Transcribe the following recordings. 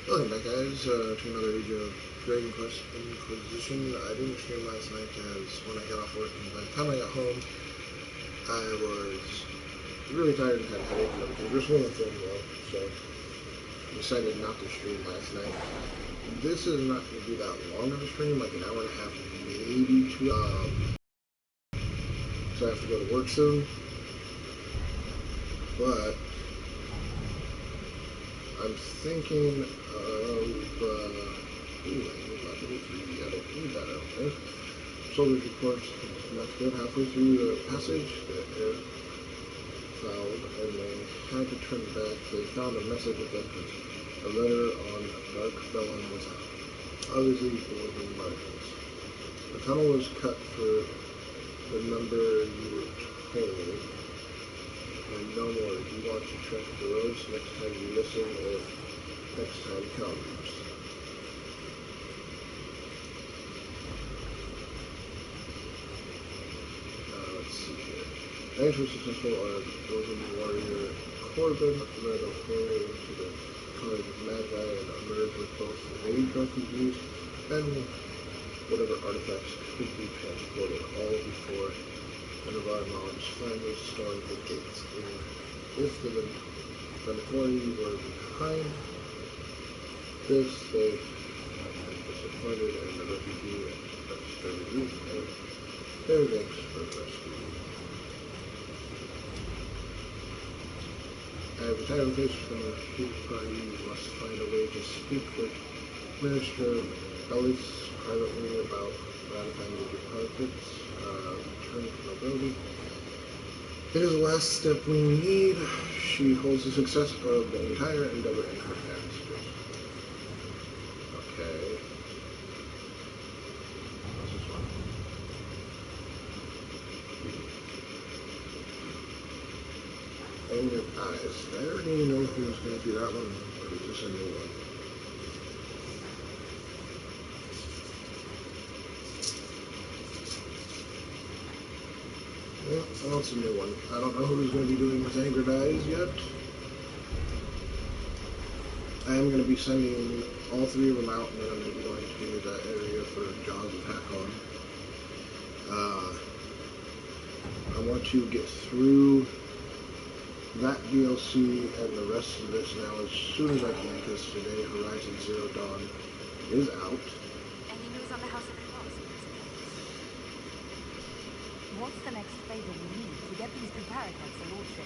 Welcome back, guys, to another video of Dragon Quest Inquisition. I didn't stream last night as when I got off work, and by the time I got home, I was really tired and had a headache and everything. Just wasn't feeling well, so I decided not to stream last night. This is not going to be that long of a stream, like an hour and a half, maybe two. So I have to go to work soon, but I'm thinking of, ooh, I need level 3, I don't need that, I don't think. Soldiers report, that's good, halfway through the passage, the air fouled, and they had to turn back. They found a message with a letter on a dark vellum with obviously delivered markings. The tunnel was cut for the number you were told, and no more. You want to check the roads next time you listen, or next time comes. Let's see here. Thanks for successful Golden Warrior Corbin led a foray into the College of Magi and emerged with both the Age refugees and whatever artifacts could be transported, all before one of our mobs finally stormed the gates. If the Venatori were behind this, they had disappointed, and the refugee started using them. Their thanks for the rescue. I have a title case from the Chief Party. You must find a way to speak with Minister Ellis privately about ratifying the deposits, return to nobility. It is the last step we need. She holds the success of the entire endeavor in her hands. Okay. What's this one? Aim your eyes. I already know who's going to be that one, or is this a new one? Yeah, well, it's a new one. I don't know who's going to be doing his angered eyes yet. I am going to be sending all three of them out, and then I'm going to be going to that area for Jaws of Hakon. I want to get through that DLC and the rest of this now as soon as I can, because today Horizon Zero Dawn is out. Any news on the House of Cross? What's the next favor we need to get these two parakeets a lordship?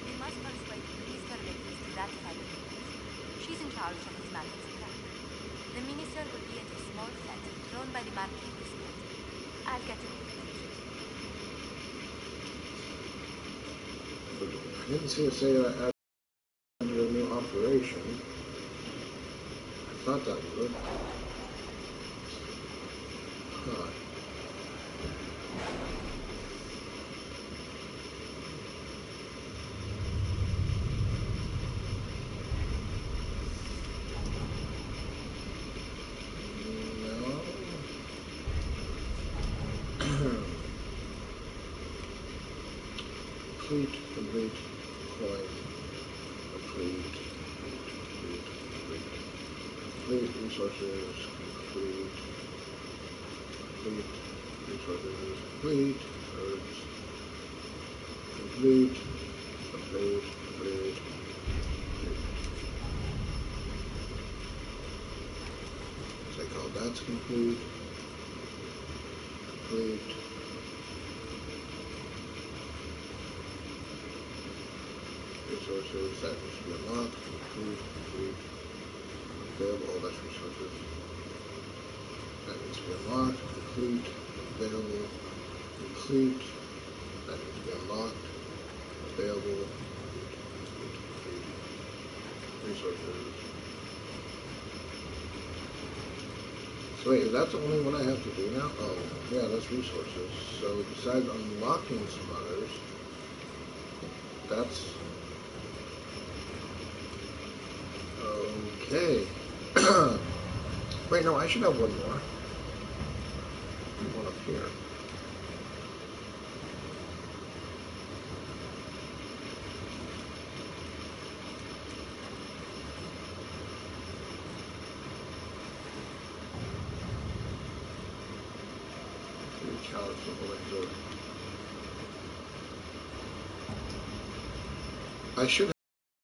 We must persuade Minister Becky to ratify the papers. She's in charge of His Majesty's rank. The minister will be at a small fete thrown by the Marquis this month. I'll get you the invitation. I didn't see it say that I added a new operation. I thought that would. Huh. Complete, coin, complete resources, complete resources, complete herbs, complete. What's that called? That's complete. Resources, that needs to be unlocked, complete, available, that's resources, that needs to be unlocked, complete, available, complete, that needs to be unlocked, available, complete, resources. So wait, is that the only one I have to do now? Oh, yeah, that's resources. So besides unlocking some others, that's okay. Wait, no, I should have one more. One up here. I should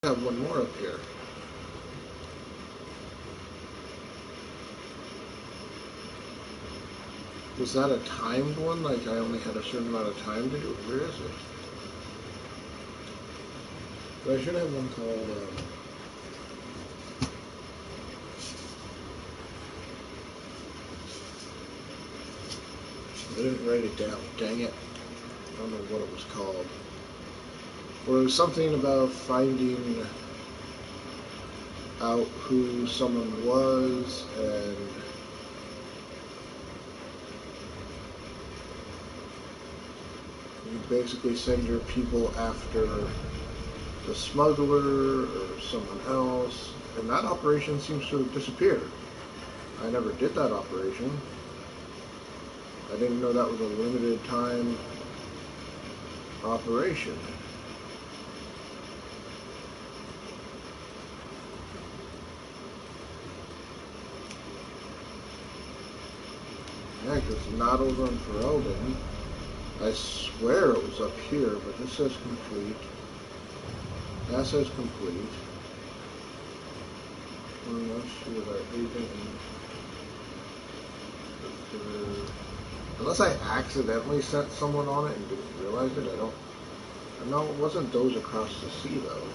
have one more up here. Was that a timed one? Like I only had a certain amount of time to do it? Where is it? But I should have one called, I didn't write it down. Dang it. I don't know what it was called. Or it was something about finding out who someone was and you basically send your people after the smuggler or someone else, and that operation seems to have disappeared. I never did that operation. I didn't know that was a limited time operation. Yeah, because not over in Ferelden. I swear it was up here, but this says complete. That says complete. Unless I accidentally sent someone on it and didn't realize it, I don't. No, it wasn't those across the sea though.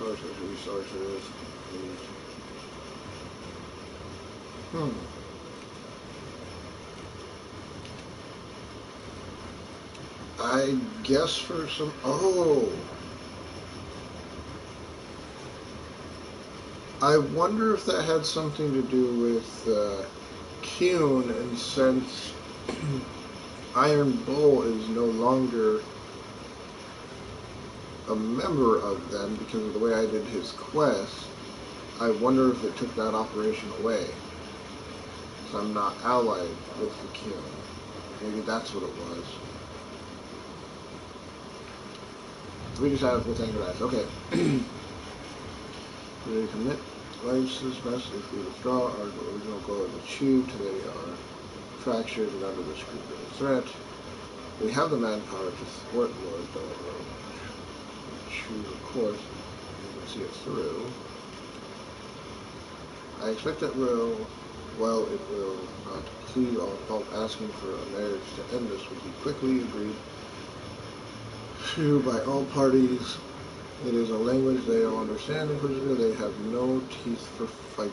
Resources, complete. I guess for some. Oh! I wonder if that had something to do with Kuhn, and since Iron Bull is no longer a member of them because of the way I did his quest, I wonder if it took that operation away. So I'm not allied with the Kuhn. Maybe that's what it was. We just have with Anchorize. Okay. We commit lives to this mess if we withdraw our original goal is achieved. They are fractured and under the scrupulous threat. We have the manpower to thwart Lord Delaware. Choose a course. You can see it through. I expect it will, well, it will not plead all fault asking for a marriage to end this will be quickly agreed to by all parties. It is a language they all understand, Inquisitor. They have no teeth for fighting.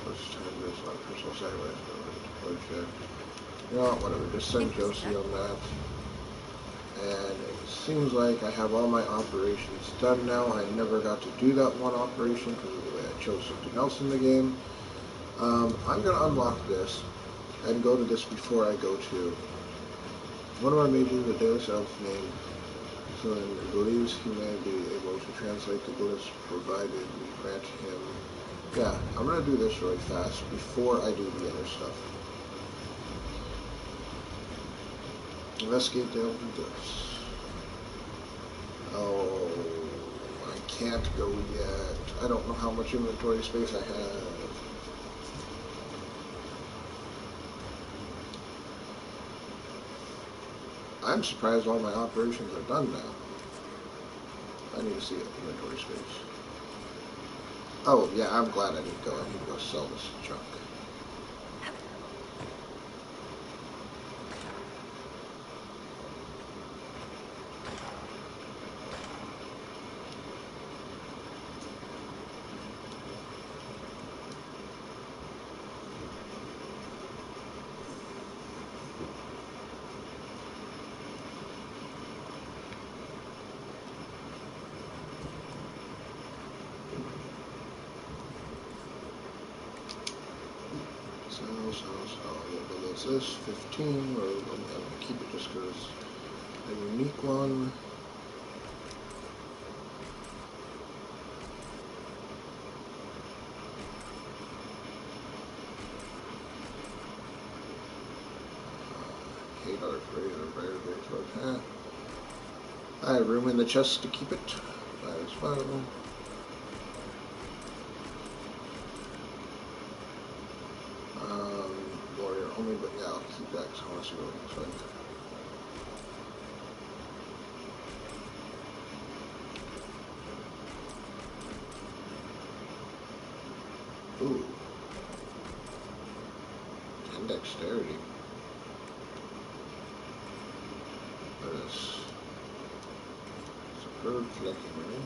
Let's turn this on personal sideways. You know, whatever, just send Josie on that. And it seems like I have all my operations done now. I never got to do that one operation because of the way I chose something else in the game. I'm going to unlock this and go to this before I go to one of our mages, the Daily Self named Flynn, believes he may be able to translate the glyphs provided we grant him. Yeah, I'm going to do this really fast before I do the other stuff. Investigate the open glyphs. Oh, I can't go yet. I don't know how much inventory space I have. I'm surprised all my operations are done now. I need to see inventory space. Oh, yeah, I'm glad I didn't go. I need to go sell this junk. What's this? 15, or I'm going to keep it just because a unique one. $3 very, very close. I have room in the chest to keep it. That is fine. Warrior only, but yeah, I'll keep that because I want to see what it looks like. Ooh. And dexterity. That is superb flicking.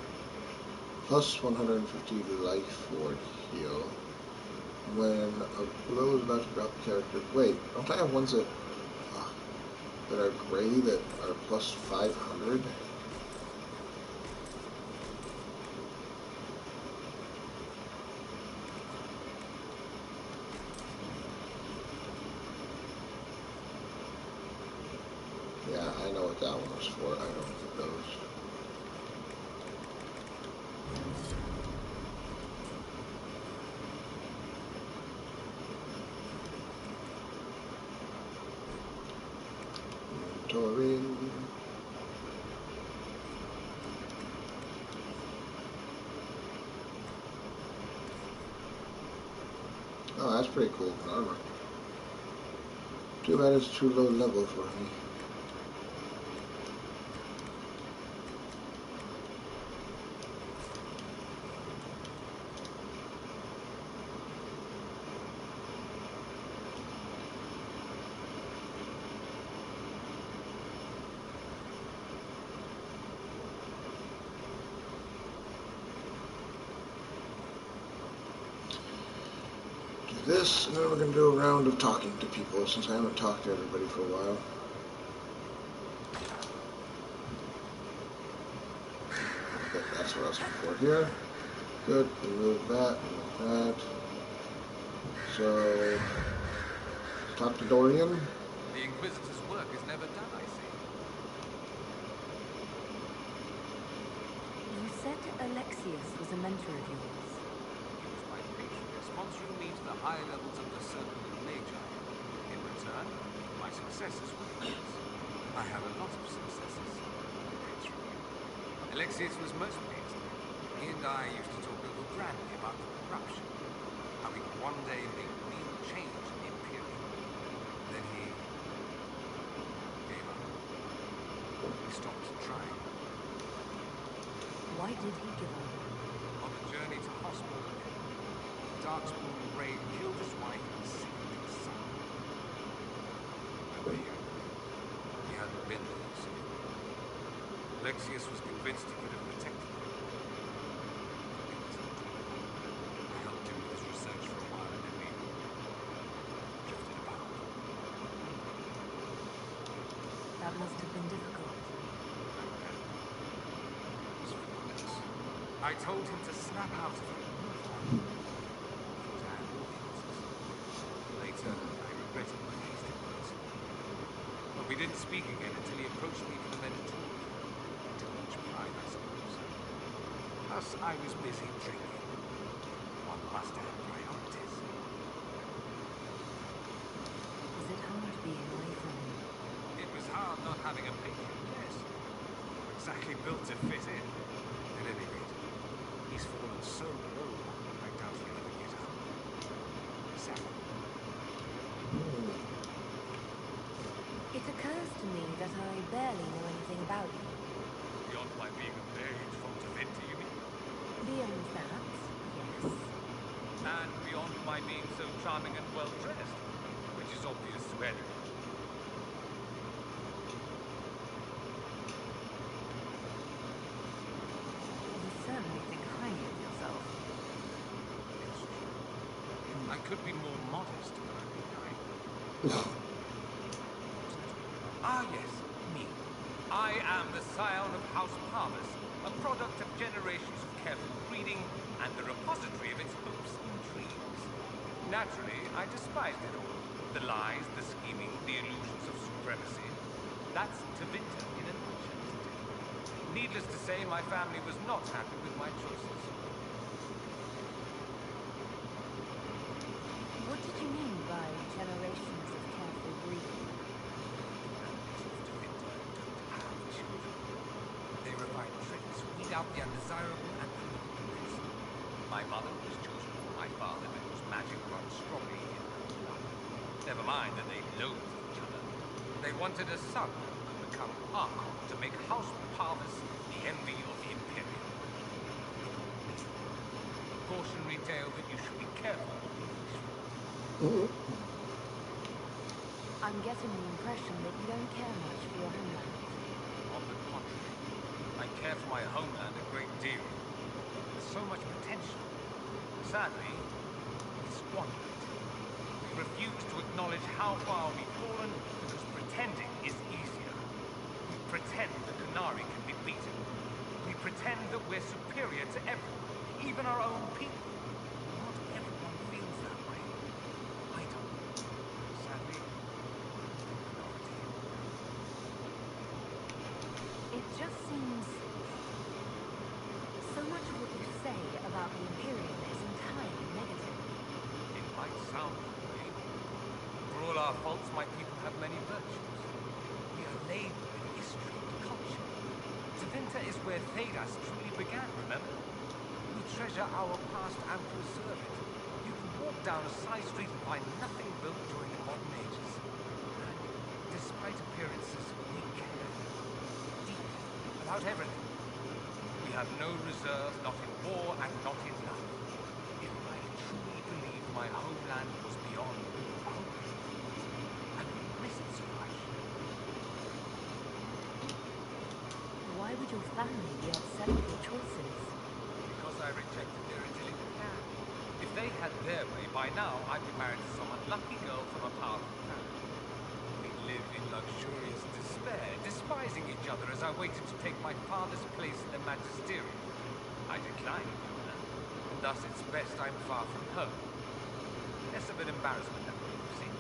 Plus 150 life ward heal. When a blow is about to drop the character. Wait, don't I have ones that are gray that are plus 500? Yeah, I know what that one was for. I don't get those. Inventory. Oh, that's pretty cool. Armor. Too bad it's too low level for me. This, and then we're going to do a round of talking to people since I haven't talked to everybody for a while. Okay, that's what I was looking for here. Good, remove that, remove that. So, talk to Dorian. The Inquisitor's work is never done, I see. You said Alexius was a mentor of yours. He was my patron, sponsoring me to the high levels of the Circle of Magi. In return, my successors were his. I have a lot of successes. Thanks from you. Alexius was most pleased. He and I used to talk over brandy about corruption. How he could one day make real change in the Imperium. Then he gave up. He stopped trying. Why did he give up? On the journey to hospital, the Darkspawn raid killed his wife and saved his son. When they he hadn't been there, you see. Alexius was convinced he could have protected him. It was not true. I helped him with his research for a while and then we drifted apart. That must have been difficult. I told him to snap out of it. Thought I had all the answers. Later, I regretted my hasty words. But we didn't speak again until he approached me for the Venatorium. Too much pride, I suppose. Plus, I was busy drinking. One must have priorities. Was it hard being away from him? It was hard not having a patron, yes. Exactly built to fit in. At any rate, he's fallen so low, I doubt he'll ever get up. Sadly. It occurs to me that I barely know anything about you. Beyond my being a mage from Tevinter, you mean? Beyond that, yes. And beyond my being so charming and well-dressed, which is obvious to anyone. You certainly think highly of yourself. It's true. I could be more modest, but I'm being kind. Ah, yes, me. I am the scion of House Parvus, a product of generations of careful breeding and the repository of its hopes and dreams. Naturally, I despised it all. The lies, the scheming, the illusions of supremacy. That's Tevinter in a nutshell, isn't it? Needless to say, my family was not happy with my choices. What did you mean by generations of careful breeding? out the undesirable and promote the best. My mother was chosen for my father because magic runs strongly in her blood. Never mind that they loathed each other. They wanted a son who could become Archon to make House Parvis the envy of the Imperium. A cautionary tale that you should be careful of your wish. I'm getting the impression that you don't care much for your homeland. On the contrary, I care for my homeland a great deal. With so much potential. Sadly, we squander it. We refuse to acknowledge how far we've fallen because pretending is easier. We pretend the Canary can be beaten. We pretend that we're superior to everyone, even our own people. Not everyone feels that way. I don't. Sadly, minority. It just seems... so much of what you say about the Imperium is entirely negative. It might sound that way. For all our faults, my people have many virtues. We are laden with history and culture. Tevinter is where Thedas truly began, remember? We treasure our past and preserve it. You can walk down a side street and find nothing built during the modern ages. And despite appearances, we care deeply about everything. We have no reserve, not in war and not in love. If I truly believed my homeland was beyond conquering, I wouldn't miss it so much. Why would your family be upset with your choices? Because I rejected their idyllic plan. If they had their way, by now I'd be married to some unlucky girl from a powerful family. We'd live in luxurious despair, despising each other as I waited to take my father's place in the magisterium. I declined, and thus it's best I'm far from home. Less of an embarrassment that way, you see.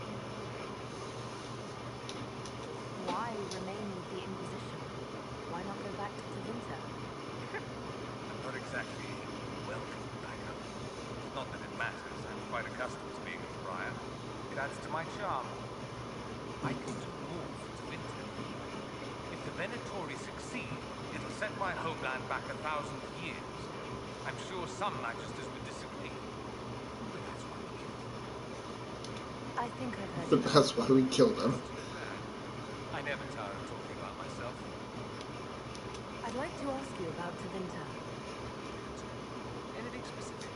Why remain with the Inquisition? Why not go back to Tevinter? I'm not exactly welcome back home. Not that it matters. I'm quite accustomed to being a pariah. It adds to my charm. I can do more for Tevinter. If the Venatori succeed, it'll set my homeland back 1,000 years. I'm sure some magisters would disagree. But that's why we killed them. I think I've heard But enough. that's why we killed him. Too bad. I never tire of talking about myself. I'd like to ask you about Tevinter. Anything specific?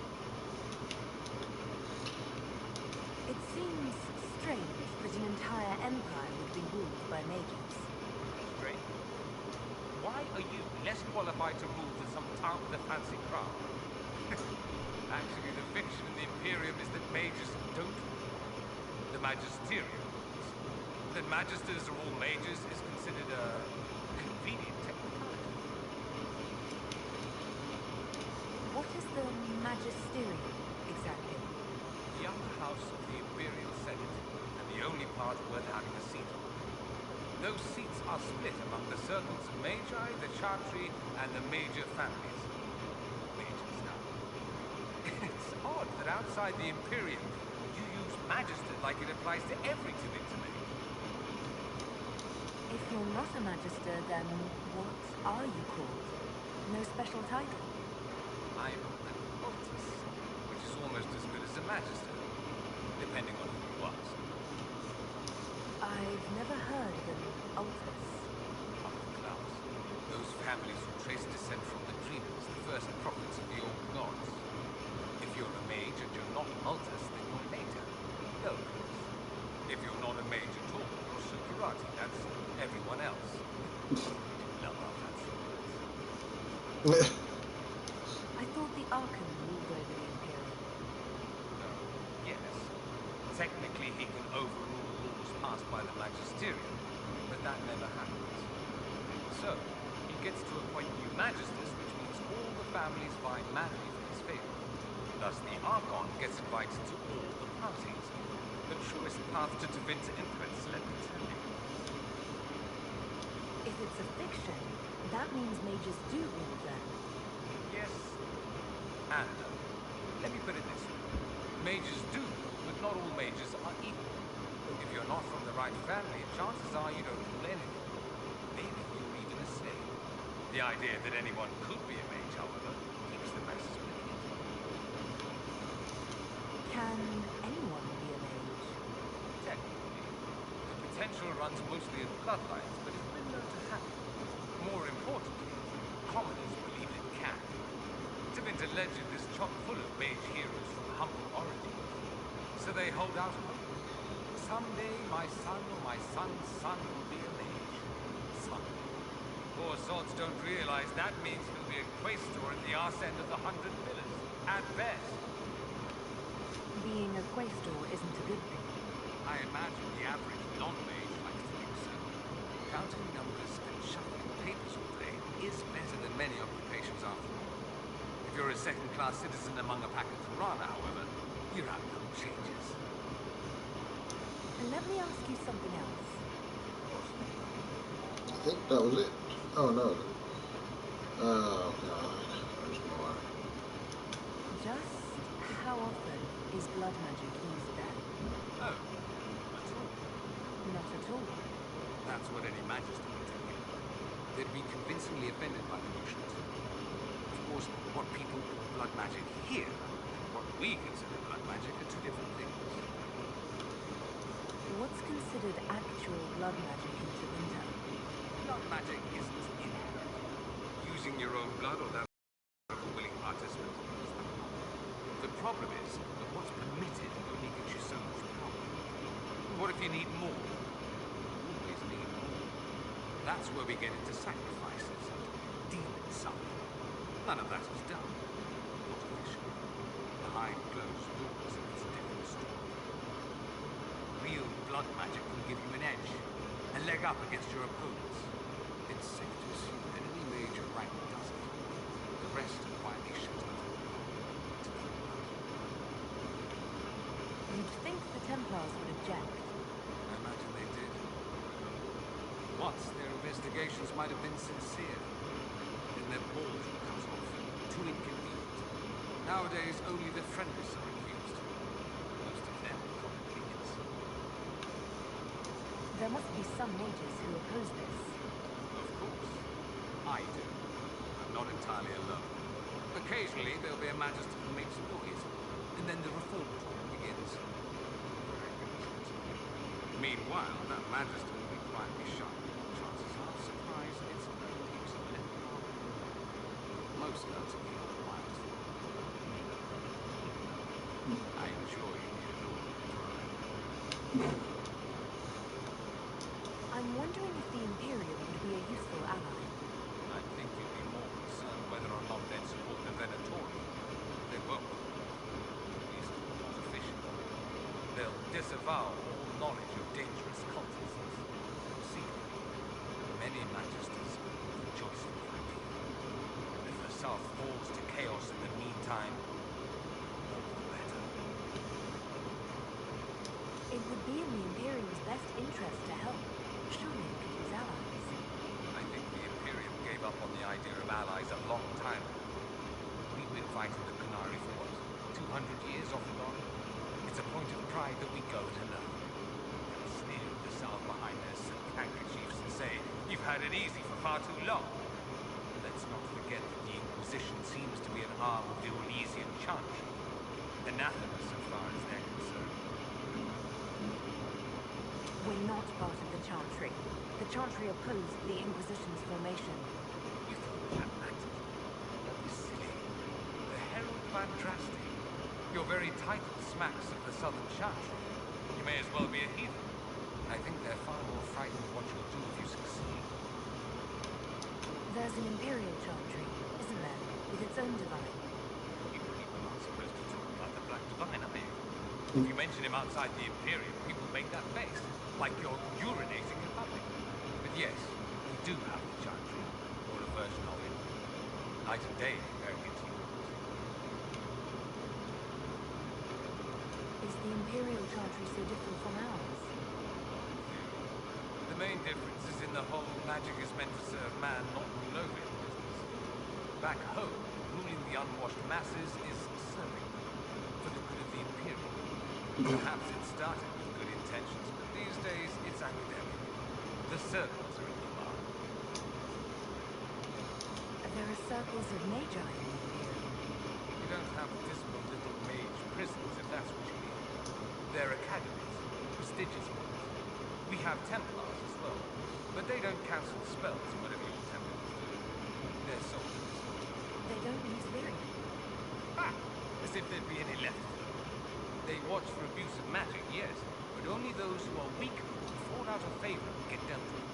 It seems strange that an entire empire would be ruled by mages. Strange. Why are you less qualified to rule than some tout with a fancy crown? Actually, the fiction in the Imperium is that mages don't rule. The magisterium rules. That magisters are all mages is considered a convenient technicality. What is the magisterium, exactly? The upper house of the Imperial Senate, and the only part worth having a seat on. Those seats are split among the circles of Magi, the Chartri, and the major families. Mages now. It's odd that outside the Imperium, you use Magister like it applies to every Tevinter mage. If you're not a magister, then what are you called? No special title? I'm an Altus, which is almost as good as a Magister, depending on who you ask. I've never heard of an Altus. Upper class. Those families who trace descent from the dreamers, the first prophets of the old gods. If you're a mage and you're not an Altus, then you're later. Low class. If you're not a mage at all, you're Superati. That's everyone else. Love our fancy words. I thought the Archon ruled over the Imperium. Yes. Technically, he can overrule laws passed by the Magisterium, but that never happens. So, he gets to appoint new Magisters, which means all the families vie madly for his favor. Thus, the Archon gets invited to all the parties. The truest path to Tevinter influence, let me tell you. If it's a fiction, that means mages do rule then. Yes, and no. Let me put it this way. Mages do rule, but not all mages are equal. If you're not from the right family, chances are you don't rule anything. Maybe you're even a slave. The idea that anyone could be a mage, however, keeps the best split. Can anyone be a mage? Technically, the potential runs mostly in bloodlines, but it's been known to happen. More importantly, commoners believe it can. It's a vintage legend is chock full of mage heroes from humble origins. So they hold out hope. Someday my son or my son's son will be a mage. Someday. Poor sods don't realize that means he'll be a quaestor at the arse end of the 100 Pillars. At best. Being a quaestor isn't a good thing. I imagine the average non-mage likes to think so. Counting numbers and shuffling papers all day is better than many occupations after all. If you're a second-class citizen among a pack of piranha, however, your outcome changes. And let me ask you something else. I think that was it. Oh no. Oh god. There's more. Just how often is blood magic used there? Oh, not at all. Not at all. That's what any magister would tell you. They'd be convincingly offended by the notion. Of course, what people call blood magic here and what we consider blood magic are two different things. What's considered actual blood magic in Winter? Blood magic isn't inherent. Using your own blood or that of a willing participant is the problem. The problem is that what's permitted only gives you so much power. What if you need more? You always need more. That's where we get into sacrifices and demon summon. None of that is done. Not officially. Behind closed doors, it's a different story. Real blood magic can give you an edge, a leg up against your opponents. It's safe to assume that any major rank does it. The rest are quietly shut out. You'd think the Templars would object. I imagine they did. Once their investigations might have been sincere. Then their balls were cut off. Too inconvenient. Nowadays, only the friendless are accused. Most of them are probably innocent. There must be some mages who oppose this. Of course. I do. I'm not entirely alone. Occasionally, there'll be a magister who makes noise, and then the reform talk begins. Meanwhile, that magister will be quietly shut. Chances are surprised its owner keeps a little calm. Most learn to keep quiet. I enjoy the allure. I'm wondering if the Imperium would be a useful ally. I think you'd be more concerned whether or not they'd support the Venatorium. They won't. At least not officially. They'll disavow all knowledge of dangerous cultists. Secretly, many magisters rejoice in the idea. If the South falls to chaos in the meantime, all the better. It would be in the Imperium's best interest to help. Surely it could use allies. I think the Imperium gave up on the idea of allies a long time ago. We've been fighting the Qunari for what, 200 years off and on? It's a point of pride that we go it alone. They'll sneer at the South behind their silk handkerchiefs and say, "You've had it easy for far too long." Let's not forget that the Inquisition seems to be an arm of the Orlesian Chantry. Anathema so far as they're concerned. We're not part of the Chantry. The Chantry opposed the Inquisition's formation. You thought that active? Don't be silly. The Herald of Andraste. Your very title smacks of the Southern Chantry. You may as well be a heathen. I think they're far more frightened of what you'll do if you succeed. There's an Imperial Chantry, isn't there? With its own divine. People are not supposed to talk about the Black Divine, are you? If you mention him outside the Imperium, people make that face. Like you're urinating in public. But yes, we do have the Chantry, or a version of it. Night and day comparing it to yours. Is the Imperial Chantry so different from ours? The main difference is in the whole magic is meant to serve man, not rule over him business. Back home, ruling the unwashed masses is serving them, for the good of the Imperium. Perhaps it started with good intentions, but these days it's academic. The circles are in command. circles of magi in the Imperium. We don't have dismal little mage prisons, if that's what you mean. They're academies, prestigious ones. We have Templars as well, but they don't cancel spells, whatever your Templars do. They're soldiers. They don't use Lyrium. Ha! As if there'd be any left of them. They watch for abuse of magic, yes, but only those who are weak or fall out of favor get dealt with.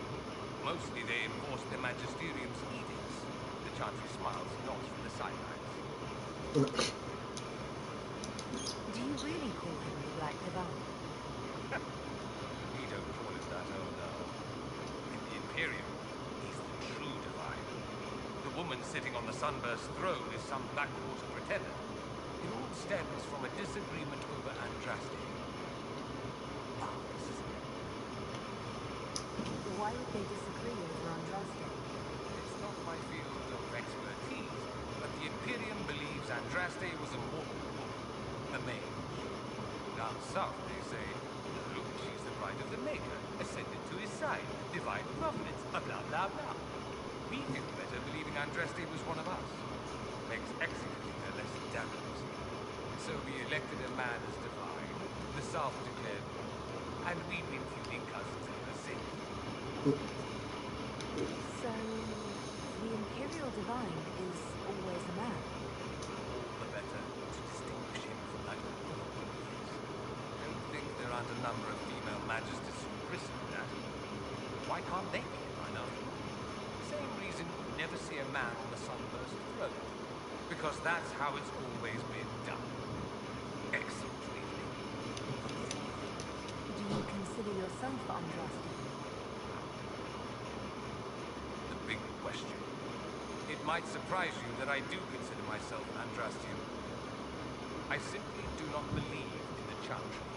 Mostly they enforce their magisterium's edicts. The Chantry smiles and nods from the sidelines. Do you really call him the Black Divine? We don't call it that, oh no. In the Imperium, he's the true divine. The woman sitting on the Sunburst throne is some backwater pretender. It all stems from a disagreement over Andraste. Marvelous, isn't it? Why would they disagree over Andraste? It's not my field of expertise, but the Imperium believes Andraste was a mortal woman, a mage. Down south, they say, no, she's the bride of the Maker, ascended to his side, divine providence, blah, blah, blah. We feel better believing Andraste was one of us. Makes executing her less damnable. So we elected a man as divine, the South declared war, and we've been feuding cousins ever since. So, the Imperial Divine is always a man. All the better to distinguish him from that other one he is. Don't think there aren't a number of female magisters who bristle at that. Why can't they be divine after all? Same reason you never see a man on the Sunburst throne. Because that's how it's always been done. Excellent reasoning. Do you consider yourself Andraste? The big question. It might surprise you that I do consider myself Andrastian. I simply do not believe in the Chantry.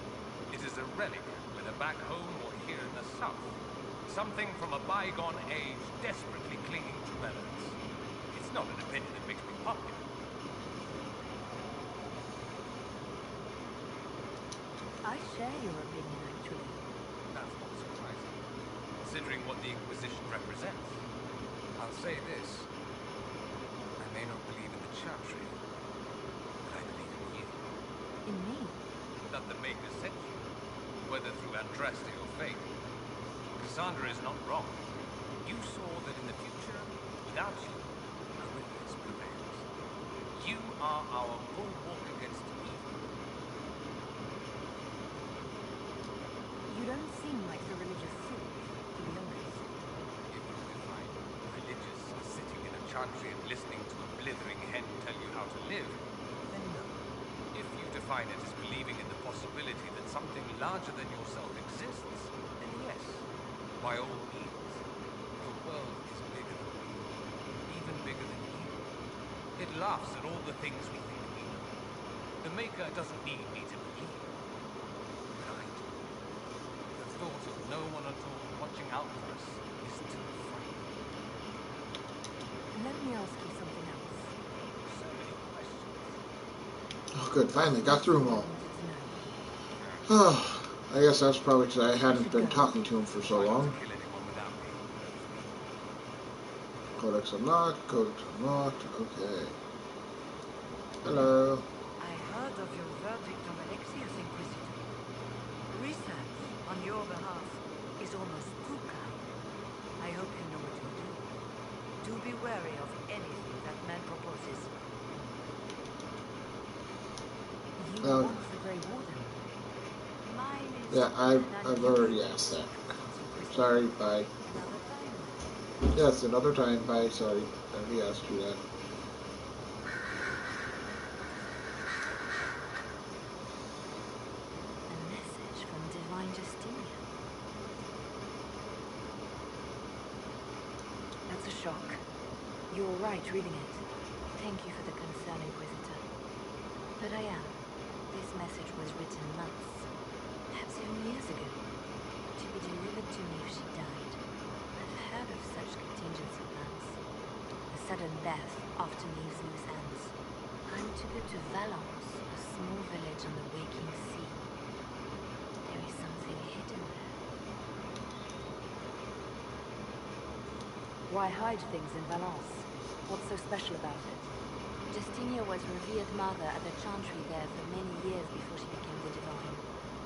It is a relic, whether back home or here in the South. Something from a bygone age desperately clinging to relevance. It's not an opinion that makes me popular. I share your opinion, actually. That's not surprising, considering what the Inquisition represents. I'll say this. I may not believe in the Chantry, but I believe in you. In me? That the Maker sent you, whether through Andraste or fate. Cassandra is not wrong. You saw that in the future, without you, Aurelius prevails. You are our bulwark against evil. You don't seem like the religious sort, to be honest. If you define religious as sitting in a chantry and listening to a blithering hen tell you how to live, then no. If you define it as believing in the possibility that something larger than yourself exists, then yes, by all means. The world is bigger than we, even bigger than you. It laughs at all the things we think we know. The Maker doesn't need me to believe. But I do. The thought of no one at all watching out for us is too frightening. Let me ask you something else. So many questions. Oh, good. Finally got through them all. Wanted to know. Oh, I guess that's probably because I hadn't been talking to him for so Try not long. to kill anyone without me. Codex unlocked. Codex unlocked. Okay. Hello. I heard of your verdict on Alexius, Inquisitor. Research on your behalf is almost too kind. I hope you know what you do. Do be wary of anything that man proposes. You Oh. want the Grey Warden? Mine is Yeah, I've an already asked that. Sorry, bye. another time. Yes, another time, bye. Sorry. I already asked you that. A message from Divine Justinian. That's a shock. You were right reading it. Thank you for the concern, Inquisitor. But I am. This message was written months, perhaps even years ago, to be delivered to me if she died. I've heard of such contingency plans. A sudden death often leaves loose ends. I'm to go to Valence, a small village on the waking sea. There is something hidden there. Why hide things in Valence? What's so special about it? Justinia was revered mother at the chantry there for many years before she became the divine.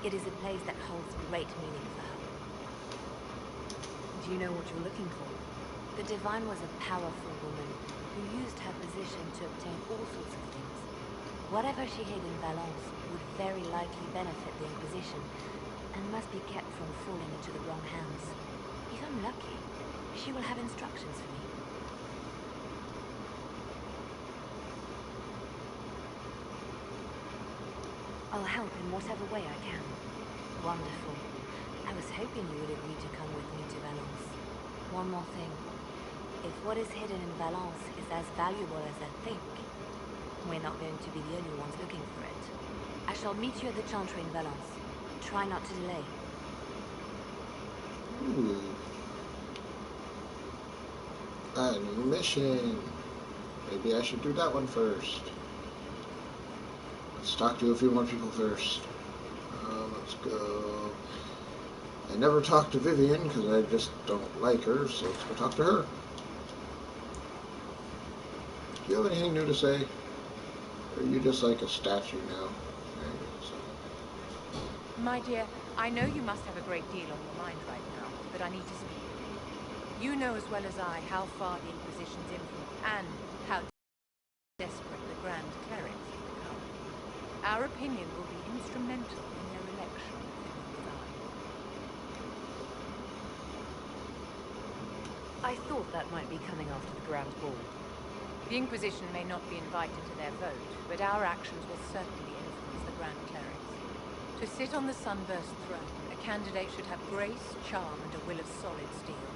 It is a place that holds great meaning for her. Do you know what you're looking for? The divine was a powerful woman who used her position to obtain all sorts of things. Whatever she hid in Valence would very likely benefit the Inquisition and must be kept from falling into the wrong hands. If I'm lucky, she will have instructions for me. I'll help in whatever way I can. Wonderful. I was hoping you would agree to come with me to Valence. One more thing. If what is hidden in Valence is as valuable as I think, we're not going to be the only ones looking for it. I shall meet you at the chantry in Valence. Try not to delay. Ooh. A new mission. Maybe I should do that one first. Let's talk to a few more people first. Let's go. I never talked to Vivian because I just don't like her, so let's go talk to her. Do you have anything new to say? Or are you just like a statue now? My dear, I know you must have a great deal on your mind right now, but I need to speak with you. You know as well as I how far the Inquisition's influence and how desperate the Grand Clerics have become. Our opinion will be instrumental in their election of the new divine. I thought that might be coming after the Grand Ball. The Inquisition may not be invited to their vote, but our actions will certainly influence the Grand Clerics. To sit on the Sunburst throne, a candidate should have grace, charm, and a will of solid steel.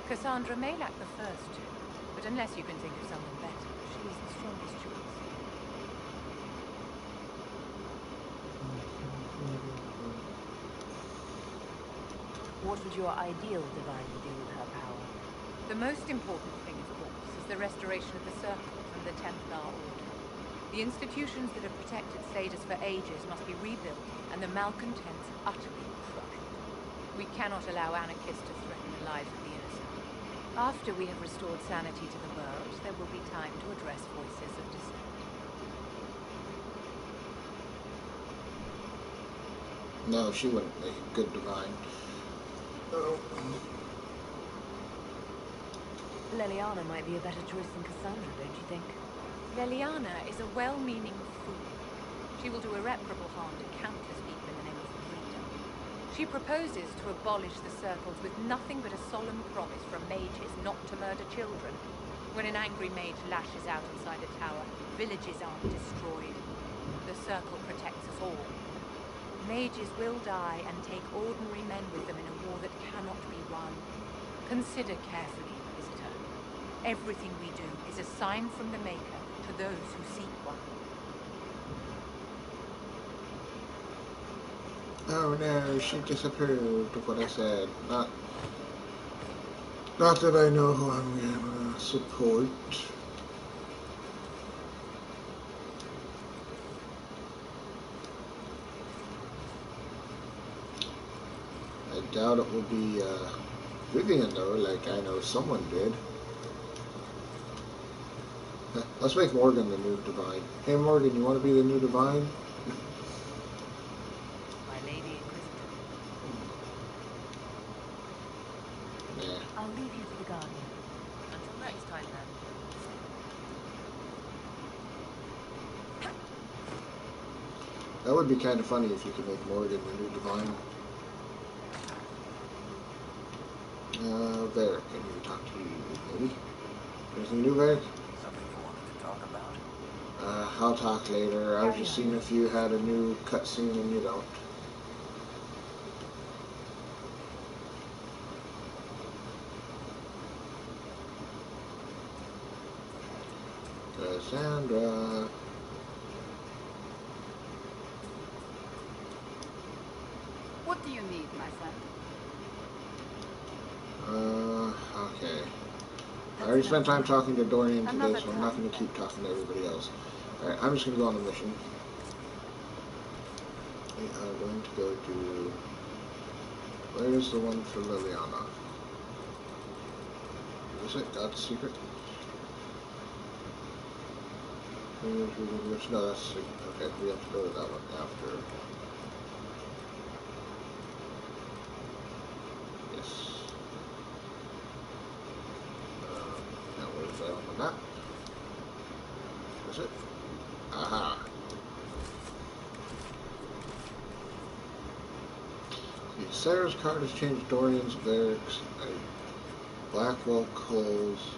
Cassandra may lack the first two, but unless you can think of someone better, she is the strongest choice. What would your ideal divine do with her power? The most important thing, of course, is the restoration of the Circle from the Templar Order. The institutions that have protected Sadus for ages must be rebuilt, and the malcontents utterly crushed. We cannot allow anarchists to threaten the lives of the innocent. After we have restored sanity to the world, there will be time to address voices of dissent. No, she wouldn't make a good divine. Oh. Leliana might be a better choice than Cassandra, don't you think? Leliana is a well-meaning fool. She will do irreparable harm to countless people in the name of freedom. She proposes to abolish the circles with nothing but a solemn promise from mages not to murder children. When an angry mage lashes out inside a tower, villages aren't destroyed. The circle protects us all. Mages will die and take ordinary men with them in a war that cannot be won. Consider carefully, Visitor. Everything we do is a sign from the Maker to those who seek one. Oh no, she disapproved of what I said. Not that I know who I'm gonna support. I doubt it will be Vivian though, like I know someone did. Let's make Morgan the new divine. Hey Morgan, you want to be the new divine? My Lady Inquisitor. Nah. I'll leave you to the garden. Until next time, then. That would be kind of funny if you could make Morgan the new divine. Varric, I need to talk to you, maybe. Anything new, Varric? Something you wanted to talk about? I'll talk later. I was just seeing if you had a new cutscene and you don't. Cassandra. What do you need, my friend? Okay. I already spent time talking to Dorian today, Another so I'm not time, going to keep talking to everybody else. Alright, I'm just going to go on the mission. We are going to go to... Where's the one for Leliana? Is it God's Secret? No, that's okay. We have to go to that one after. Yes. Now where's that on the map? Is it? Aha. The Sarah's card has changed Dorian's barracks. Blackwell Coals.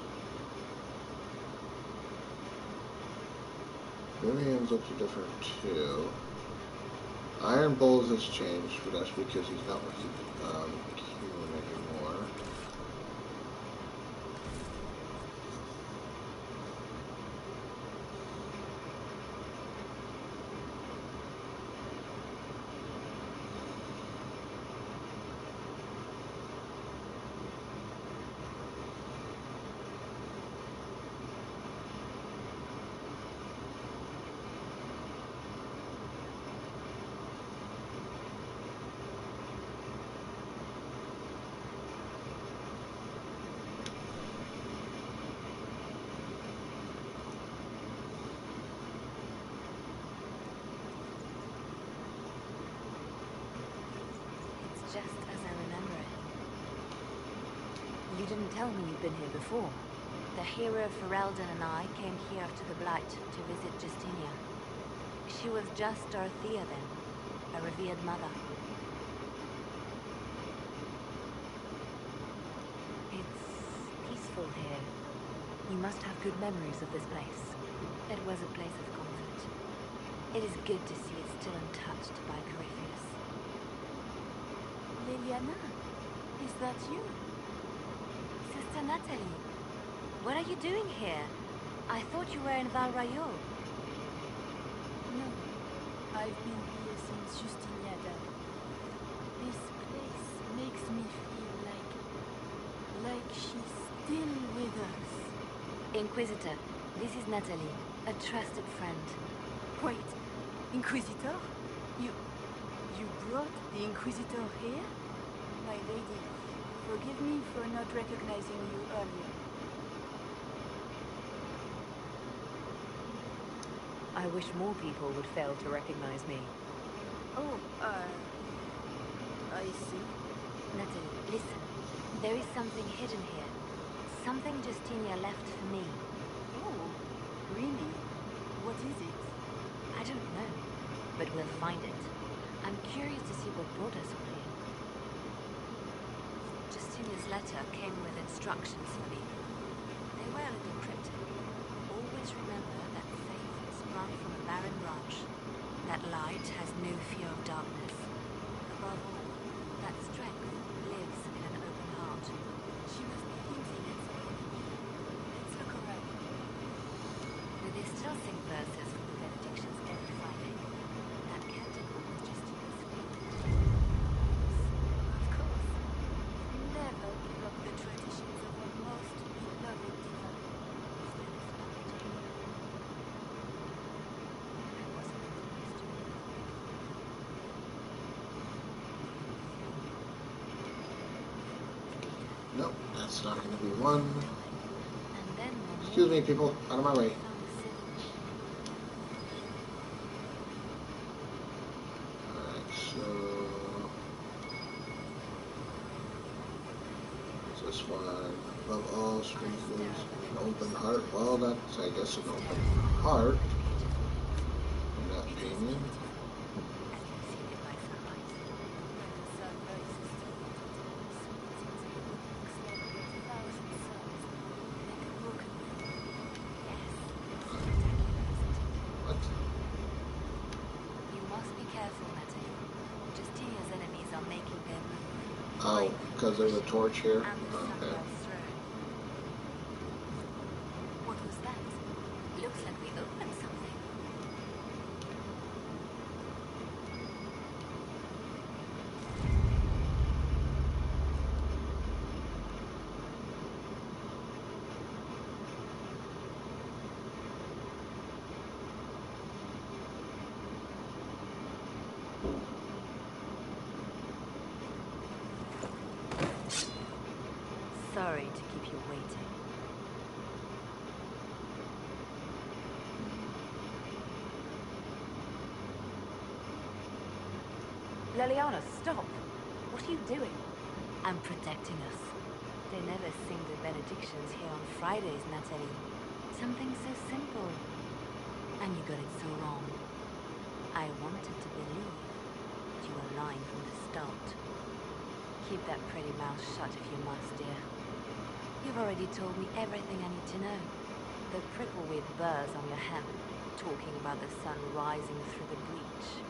Vivian's looks different too. Iron Bowls has changed, but that's because he's not with Human anymore. Just as I remember it. You didn't tell me you'd been here before. The hero Ferelden and I came here after the Blight to visit Justinia. She was just Dorothea then, a revered mother. It's peaceful here. You must have good memories of this place. It was a place of comfort. It is good to see it still untouched by Corypheus. Liliana, is that you? Sister Natalie, what are you doing here? I thought you were in Val Rayo. No, I've been here since Justinia died. This place makes me feel like she's still with us. Inquisitor, this is Natalie, a trusted friend. Wait, Inquisitor? You brought the Inquisitor here? My lady, forgive me for not recognizing you earlier. I wish more people would fail to recognize me. Oh, I see. Natalie, listen. There is something hidden here. Something Justinia left for me. Oh, really? What is it? I don't know, but we'll find it. I'm curious to see what brought us all here. Justinia's letter came with instructions for me. They were a little cryptic. Always remember that faith is sprung from a barren branch. That light has no fear of darkness. Above all, that strength lives in an open heart. She must be hinting at something. Let's look around. Do they still sing verses from the benedictions every Friday? That canticle was Justinia's favorite. Of course. Never give up the traditions of our most beloved divine. I wasn't supposed to. Nope, that's not going to be one. And then one Excuse me, morning, people. Out of my way. I found a city. Alright, so... What's this one? Above all, strengthens an open heart. Well, that's, I guess, an open heart. In that opinion. As you see it by sunlight. When the sun rises through the tunnels, looks like a thousand suns, like a broken wheel. Yes. Spectacular, isn't it? What? You must be careful, Natalie. Justinia's enemies are making their move. Oh, because there's a torch here? And the Okay. sunrise throne. What was that? Looks like we opened something. Sorry to keep you waiting. Liliana, stop! What are you doing? I'm protecting us. They never sing the benedictions here on Fridays, Natalie. Something so simple. And you got it so wrong. I wanted to believe, but you were lying from the start. Keep that pretty mouth shut if you must, dear. You've already told me everything I need to know. The prickle-weed burrs on your hem, talking about the sun rising through the breach.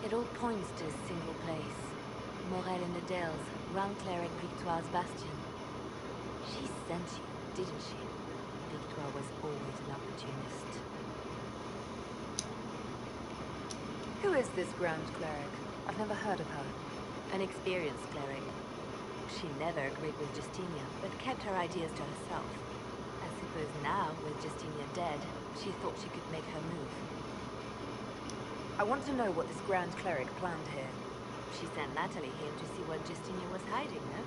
It all points to a single place. Morel in the Dales, round Cleric Victoire's bastion. She sent you, didn't she? Victoire was always an opportunist. Who is this Grand Cleric? I've never heard of her. An experienced cleric. She never agreed with Justinia, but kept her ideas to herself. I suppose now, with Justinia dead, she thought she could make her move. I want to know what this Grand Cleric planned here. She sent Natalie here to see what Justinia was hiding, no?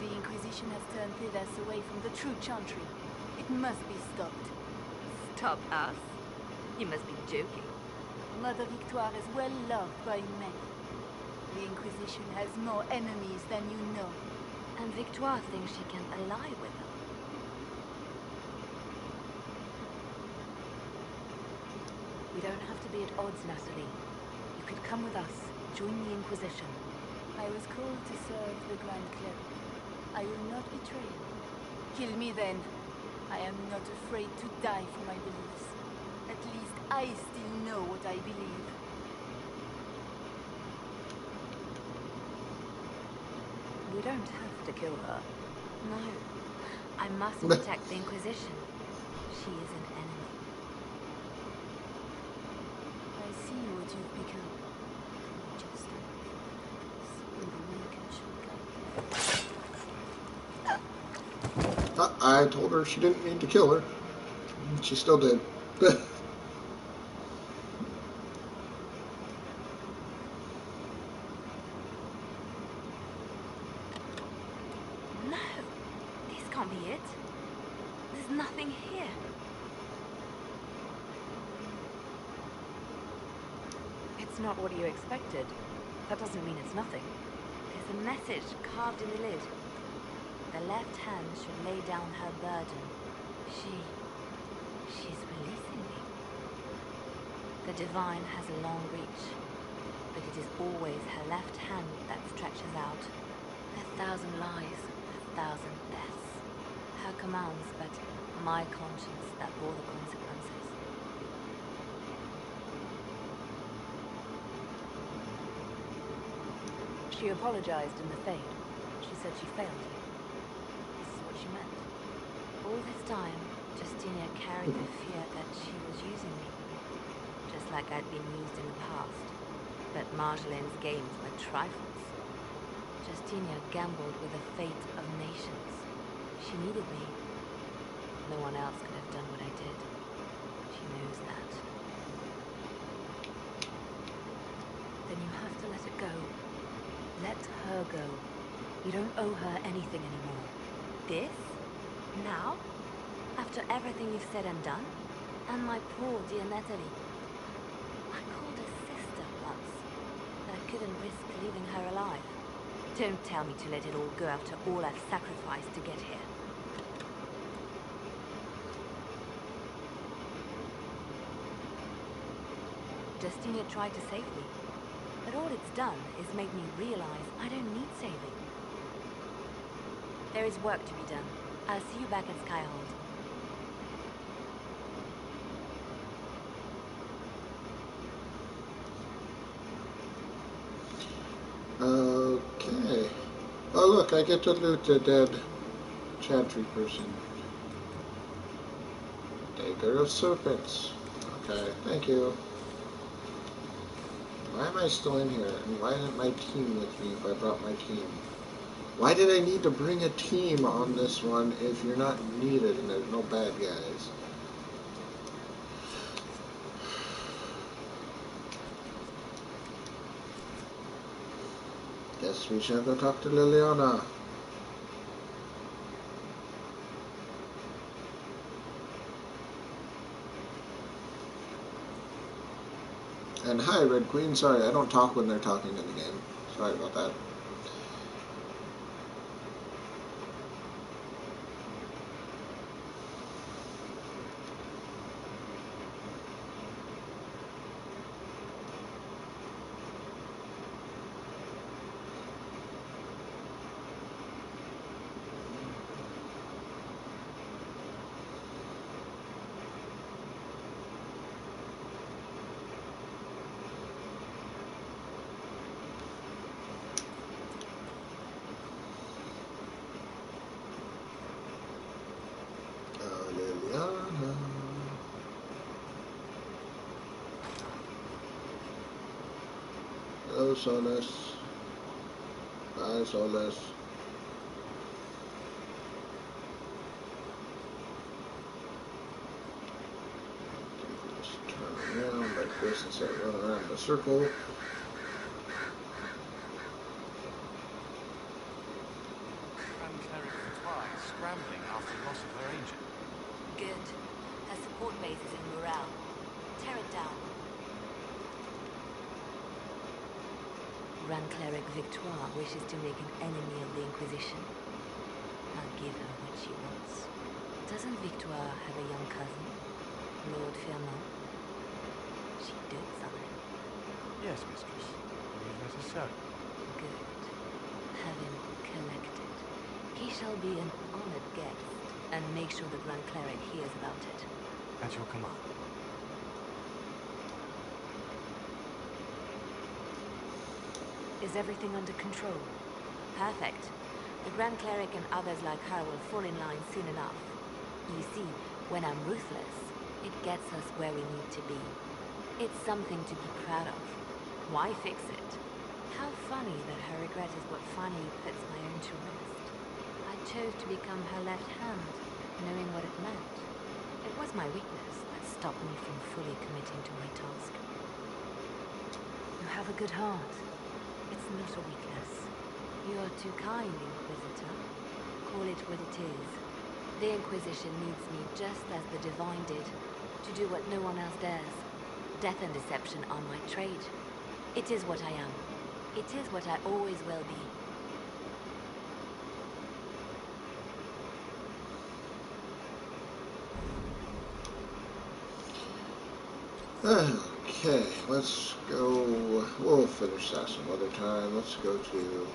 The Inquisition has turned Thivas away from the true chantry. It must be stopped. Stop us? You must be joking. Mother Victoire is well loved by many. The Inquisition has more enemies than you know. And Victoire thinks she can ally with them. We don't have to be at odds, Natalie. You could come with us, join the Inquisition. I was called to serve the Grand Cleric. I will not betray. Kill me then. I am not afraid to die for my beliefs. At least I still know what I believe. We don't have to kill her. No. I must protect the Inquisition. She is an enemy. I see what you've become. Just when the weak should guide. I told her she didn't need to kill her. She still did. No! This can't be it. There's nothing here. It's not what you expected. That doesn't mean it's nothing. There's a message carved in the lid. The left hand should lay down her burden. She's releasing me. The divine has a long reach, but it is always her left hand that stretches out. 1,000 lies, 1,000 deaths. Her commands, but my conscience that bore the consequences. She apologized in the Fade. She said she failed you. This is what she meant. All this time, Justinia carried the fear that she was using me, just like I'd been used in the past. But Marjolaine's games were trifles. Justinia gambled with the fate of nations. She needed me. No one else could have done what I did. She knows that. Then you have to let it go. Let her go. You don't owe her anything anymore. This? Now? After everything you've said and done? And my poor dear Natalie. I called her sister once, but I couldn't risk leaving her alive. Don't tell me to let it all go after all I've sacrificed to get here. Justinia tried to save me, but all it's done is made me realize I don't need saving. There is work to be done. I'll see you back at Skyhold. Okay. Oh look, I get to loot the dead chantry person. Dagger of Serpents. Okay, thank you. Why am I still in here? And why isn't my team with me if I brought my team? Why did I need to bring a team on this one if you're not needed and there's no bad guys? Guess we shall go talk to Liliana. And hi, Red Queen. Sorry, I don't talk when they're talking in the game. Sorry about that. Liliana. Hello, Solus. Bye, Solus. Just turn around like this instead of running around in a circle. Grand Cleric Victoire is scrambling after loss of her agent. Good. Her support base is in morale. Tear it down. Grand Cleric Victoire wishes to make an enemy of the Inquisition. I'll give her what she wants. Doesn't Victoire have a young cousin? Lord Fernand? She dotes on him. Yes, mistress. I believe that is so. Good. Have him collected. He shall be an honored guest, and make sure the Grand Cleric hears about it. At your command. Is everything under control? Perfect. The Grand Cleric and others like her will fall in line soon enough. You see, when I'm ruthless, it gets us where we need to be. It's something to be proud of. Why fix it? How funny that her regret is what finally puts my own to rest. I chose to become her left hand, knowing what it meant. It was my weakness that stopped me from fully committing to my task. You have a good heart. It's not a weakness. You're too kind, Inquisitor. Call it what it is. The Inquisition needs me just as the Divine did, to do what no one else dares. Death and deception are my trade. It is what I am. It is what I always will be. Okay, let's go. We'll finish that some other time. Let's go to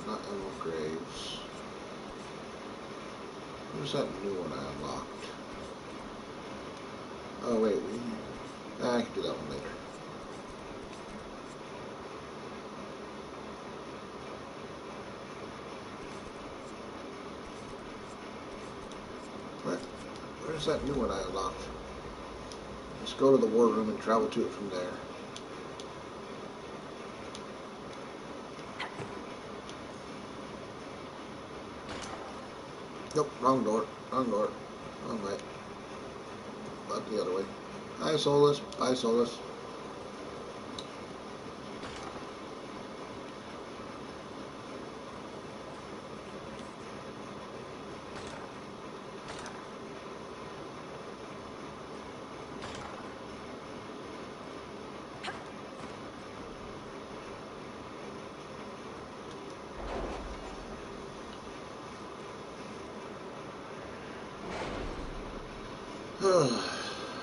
not Emerald Graves. What was that new one I unlocked? Oh wait, I can do that one later. What? Where's that new one I unlocked? Let's go to the war room and travel to it from there. Nope, wrong door. Wrong door. Wrong way. Up the other way. Hi, Solus. Bye, Solus.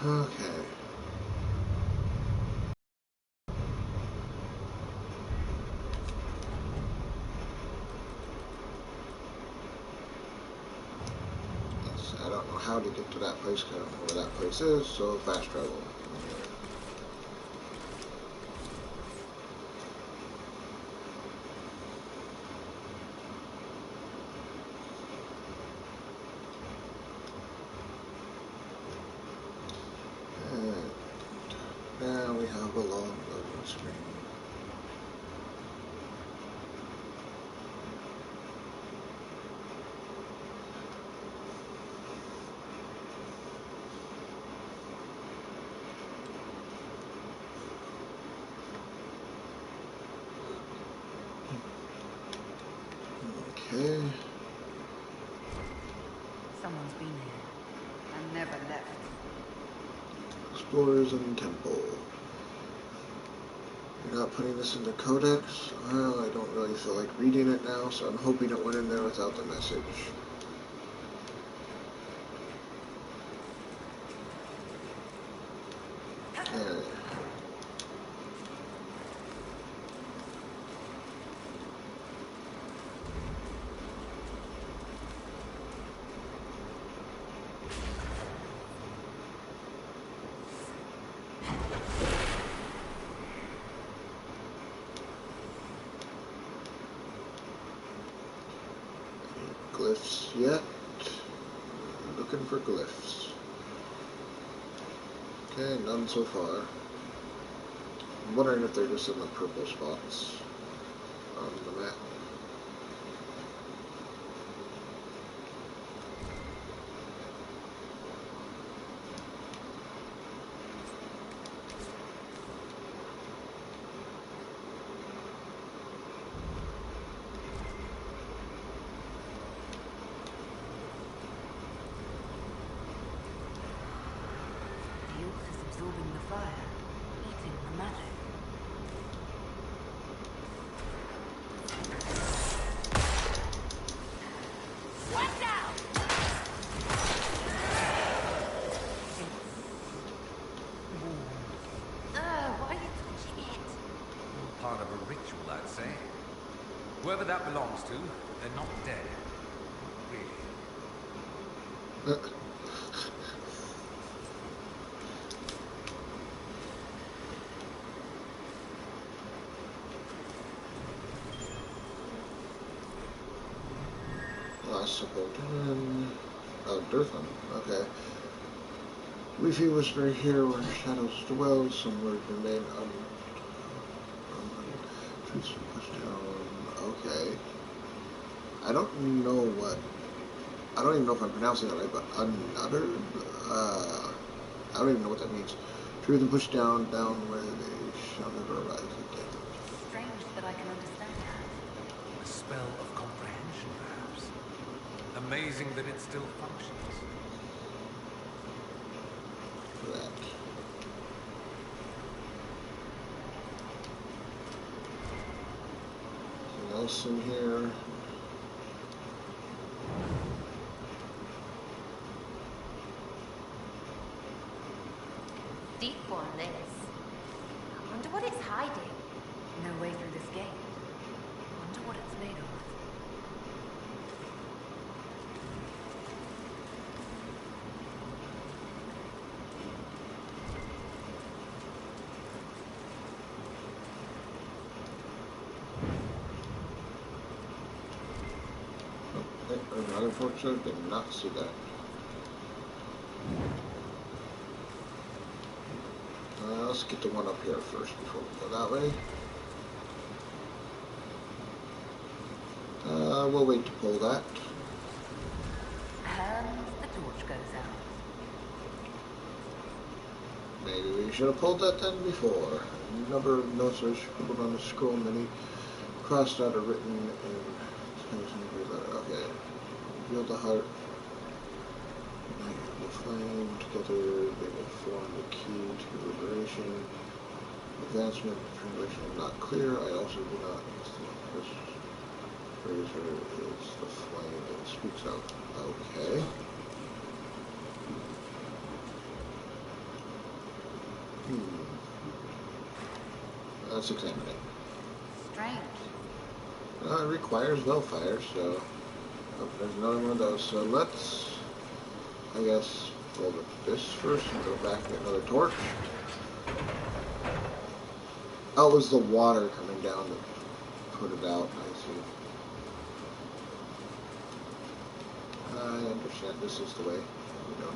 Okay. I don't know how to get to that place because I don't know where that place is, so fast travel. And now we have a long loading screen. Okay. Someone's been here and never left. Explorers and Temple. not putting this in the codex. Well, I don't really feel like reading it now, so I'm hoping it went in there without the message. There. Glyphs yet? Looking for glyphs. Okay, none so far. I'm wondering if they're just in the purple spots on the map. The youth is absorbing the fire, eating the magic. Why are you touching it? Part of a ritual, I'd say. Whoever that belongs to, they're not dead. Really. Last simple demon. Oh, Durfan. Okay. Leafy whisper here where shadows dwell, some words remain truths pushed down. Okay. I don't know what. I don't even know if I'm pronouncing it right, but another. I don't even know what that means. Truth and pushed down where they shall never arise again. Strange that I can understand that. A spell of comprehension, perhaps. Amazing that it still functions. That. Anything else in here? Deep one, this. I wonder what it's hiding. No way through this gate. Wonder what it's made of. Unfortunately, did not see that. Let's get the one up here first before we go that way. We'll wait to pull that. And the torch goes out. Maybe we should have pulled that then before. A number of notes are scribbled on the scroll, many crossed out or written in. Okay. Reveal the heart. The flame together, they will form the key to liberation. Advancement, translation not clear. I also do not. This razor is the flame that speaks out. Okay. Let's examine it. Strange. It requires Bellfire, so there's another one of those. So let's, I guess, roll this first and go back and get another torch. Oh, it was the water coming down that put it out. I see. I understand. This is the way we go.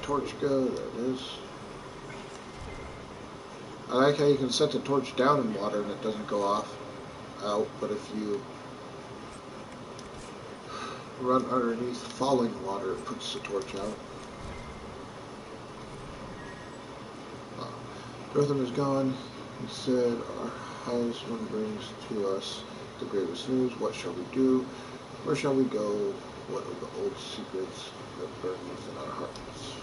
torch go? There it is. I like how you can set the torch down in water and it doesn't go off out, but if you run underneath falling water, it puts the torch out. Jotham is gone. He said, our husband brings to us the gravest news. What shall we do? Where shall we go? What are the old secrets that burn within our hearts?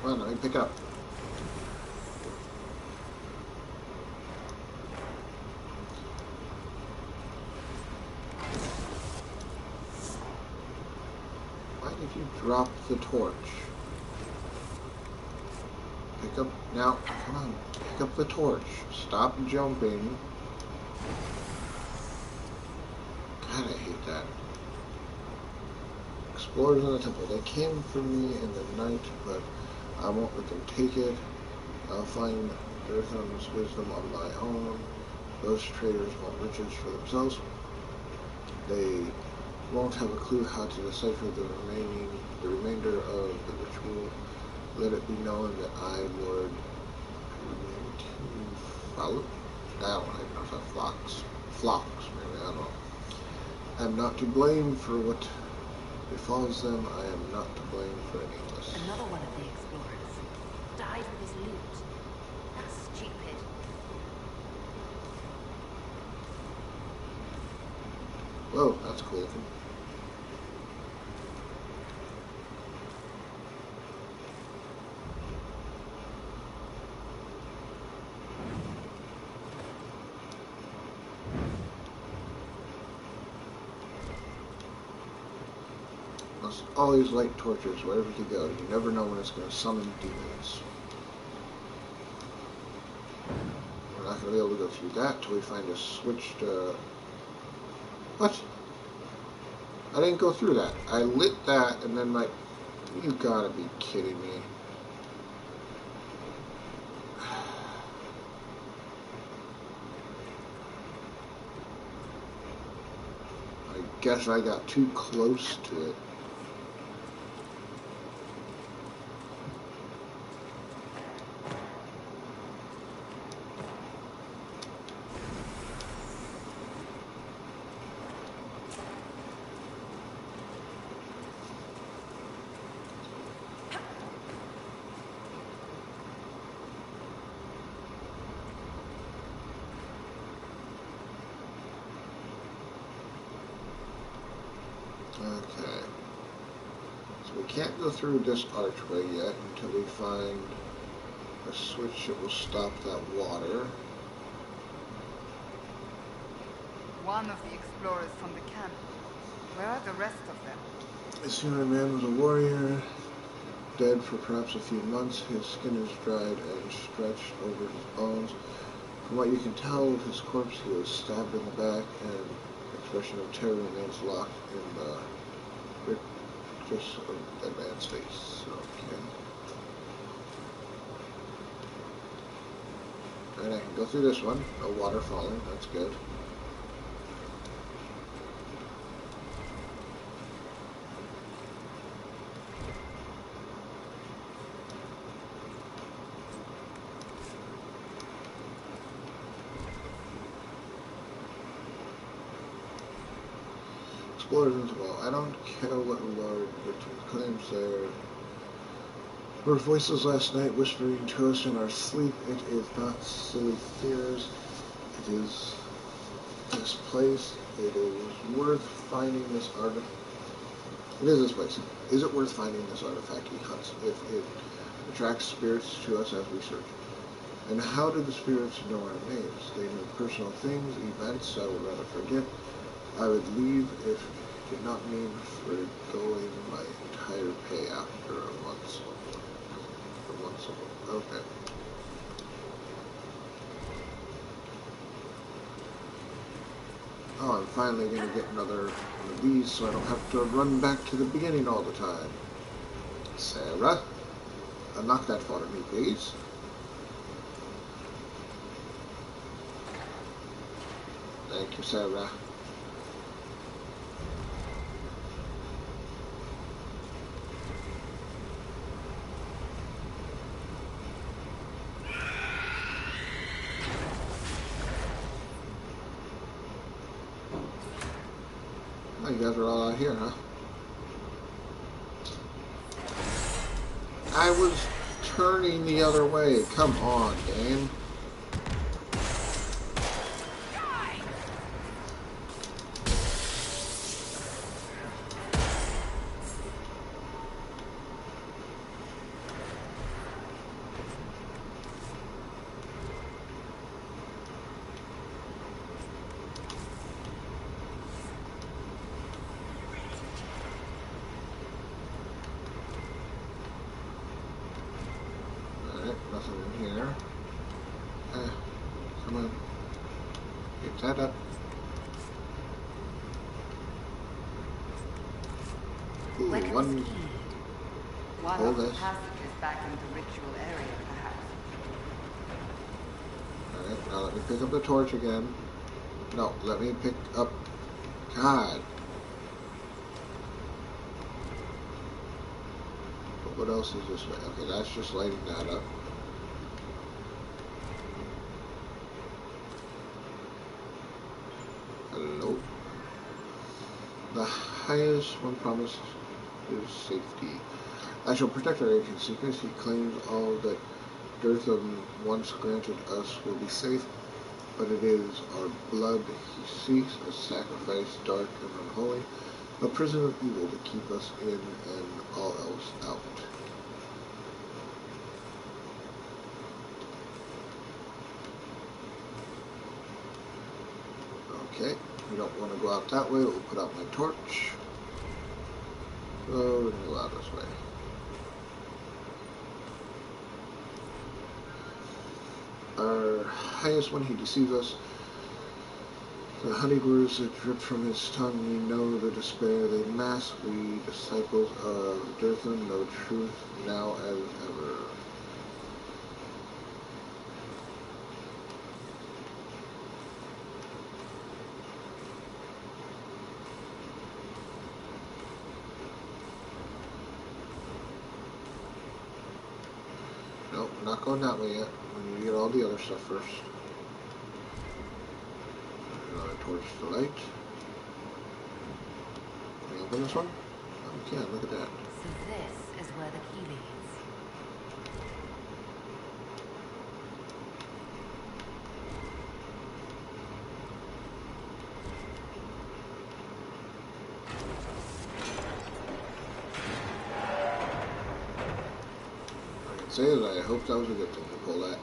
Come on, let me pick up. Why did you drop the torch? Pick up, now, come on, pick up the torch. Stop jumping. God, I hate that. Explorers in the temple. They came for me in the night, but I won't let them take it. I'll find Eartham's wisdom on my own. Those traders want riches for themselves. They won't have a clue how to decipher the remainder of the ritual. Let it be known that I would mean to follow. I don't know if that's flocks, maybe, I don't know. I'm not to blame for what befalls them. I am not to blame for any of this. Another one of the explorers died with his loot. That's stupid. Whoa, that's cool looking. All these light torches, wherever you go, you never know when it's going to summon demons. We're not going to be able to go through that till we find a switch to... What? I didn't go through that. I lit that and then my... You gotta be kidding me. I guess I got too close to it. Okay, so we can't go through this archway yet until we find a switch that will stop that water. One of the explorers from the camp. Where are the rest of them? This human man was a warrior, dead for perhaps a few months. His skin is dried and stretched over his bones. From what you can tell of his corpse, he was stabbed in the back, and expression of terror remains locked in the rictus of that man's face. Okay. And I can go through this one. No water falling. That's good. Explorers as well. I don't care what Lord Richard claims there. Were voices last night whispering to us in our sleep. It is not silly fears. It is this place. It is worth finding this artifact. It is this place. Is it worth finding this artifact he hunts if it attracts spirits to us as we search? And how did the spirits know our names? They knew personal things, events I would rather forget. I would leave if it did not mean forgoing my entire pay after a month. Okay. finally going to get another one of these so I don't have to run back to the beginning all the time. Sarah, unlock that for me, please. Thank you, Sarah. Oh, you guys are all out here, huh? I was turning the other way. Come on, game. Nothing in here. Come on. Get that up. Ooh, one. One Hold of the this. passages back in the ritual area, perhaps. Alright, now let me pick up the torch again. No, let me pick up... God. But what else is this way? Okay, that's just lighting that up. Hello. The highest one promised is safety. I shall protect our ancient secrets. He claims all that Dirtham once granted us will be safe, but it is our blood he seeks, a sacrifice dark and unholy, a prison of evil to keep us in and all else out. Okay, we don't want to go out that way. We'll put out my torch. So we're going to go out this way. Our highest one, he deceives us. The honeyed words that drip from his tongue, we know the despair they mask. We, disciples of Dirtham, know truth now as ever. Nope, not going that way yet. We need to get all the other stuff first. Another torch to light. Can we open this one? Oh, we can, look at that. So this is where the key leads. I can say that I hope that was a good thing to pull that.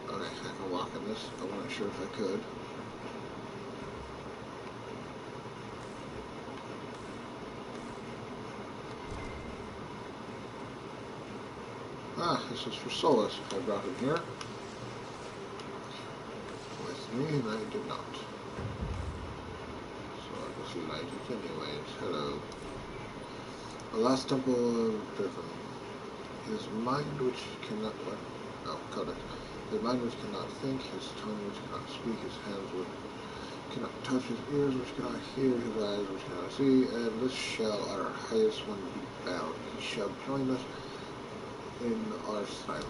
Okay, I can walk in this. I wasn't sure if I could. Ah, this is for Solus if I brought him here. With me, and I did not. So I guess you light it anyways. Hello. The last temple of Driven. His mind which cannot what? Oh, Codex. His mind which cannot think, his tongue which cannot speak, his hands which cannot touch, his ears which cannot hear, his eyes which cannot see, and this shall our highest one be bound. He shall join us in our silence.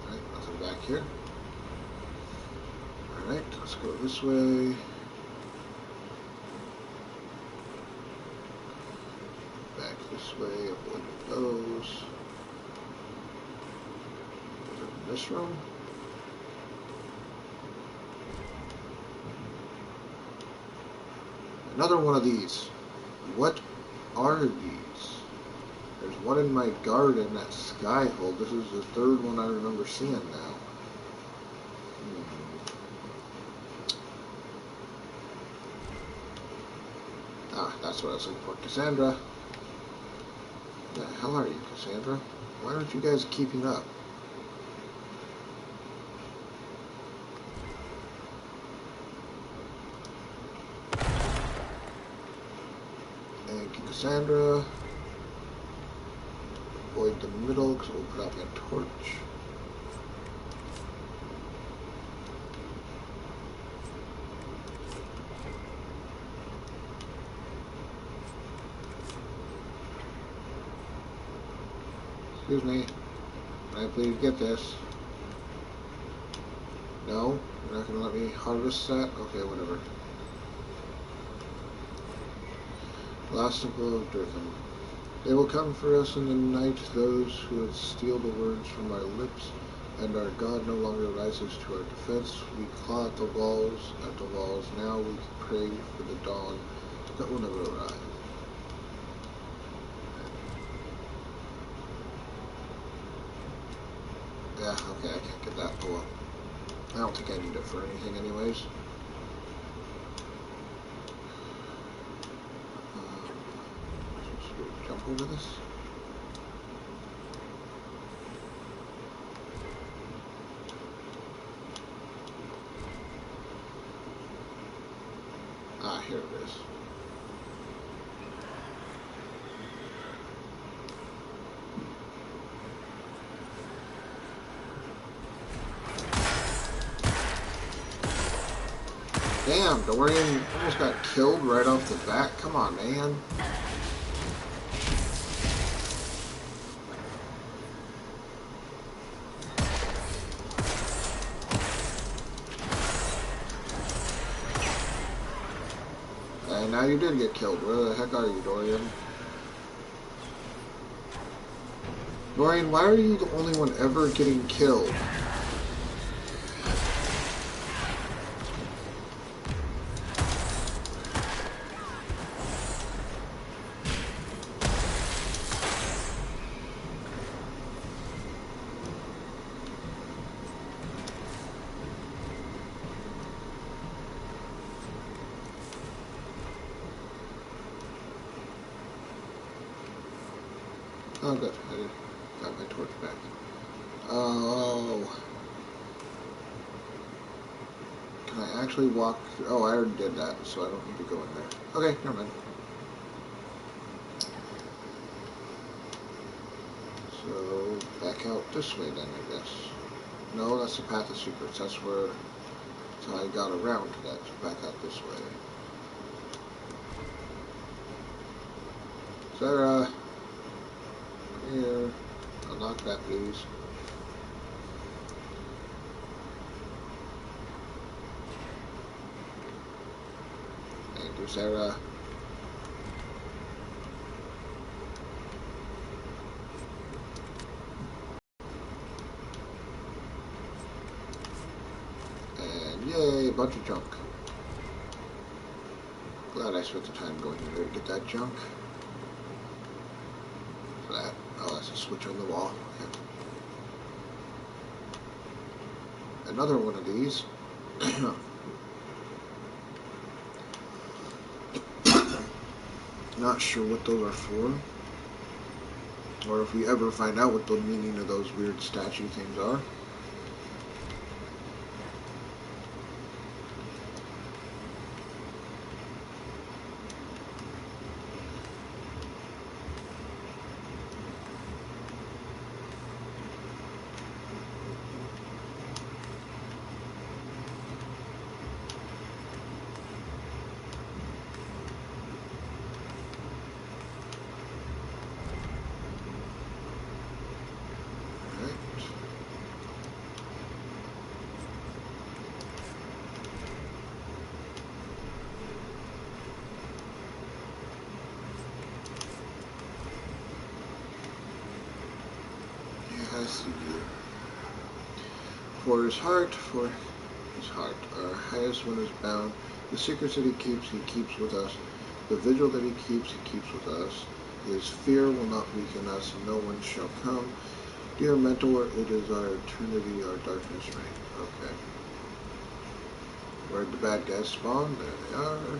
Alright, nothing back here. Alright, let's go this way. Back this way, avoid those. There's a This room? Another one of these. What are these? There's one in my garden at Skyhold. This is the third one I remember seeing now. Ah, that's what I was looking for. Cassandra. The hell are you, Cassandra? Why aren't you guys keeping up? Thank you, Cassandra. Avoid the middle because we'll put out my torch. Excuse me. Can I please get this? No? You're not going to let me harvest that? Okay, whatever. Last Temple of Dirtham. They will come for us in the night, those who would steal the words from our lips, and our God no longer rises to our defense. We claw at the walls, Now we pray for the dawn that will never arrive. Yeah, okay, I can't get that. Oh well. I don't think I need it for anything anyways. Jump over this? Ah, here it is. Damn, Dorian almost got killed right off the bat. Come on, man. And now you did get killed. Where the heck are you, Dorian? Dorian, why are you the only one ever getting killed? Oh, good. I got my torch back. Oh. Can I actually walk? Oh, I already did that, so I don't need to go in there. Okay, never mind. So, back out this way then, I guess. No, that's the Path of Secrets. That's how I got around to that. So back out this way. Sarah! Here. Unlock that, please. Thank you, Sarah. And yay, a bunch of junk. Glad I spent the time going in there to get that junk. That. Oh, that's a switch on the wall. Okay. Another one of these. Not sure what those are for, or if we ever find out what the meaning of those weird statue things are. For his heart, our highest one is bound. The secrets that he keeps with us. The vigil that he keeps with us. His fear will not weaken us, no one shall come. Dear mentor, it is our eternity, our darkness reign. Okay. Where'd the bad guys spawn? There they are.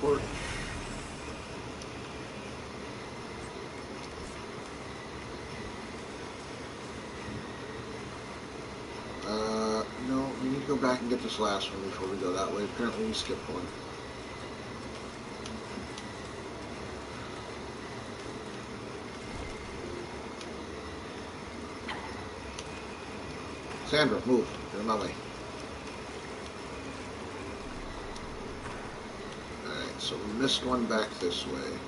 Torch. No, we need to go back and get this last one before we go that way. Apparently we skipped one. Sandra, move. You're in my way. Alright, so we missed one back this way.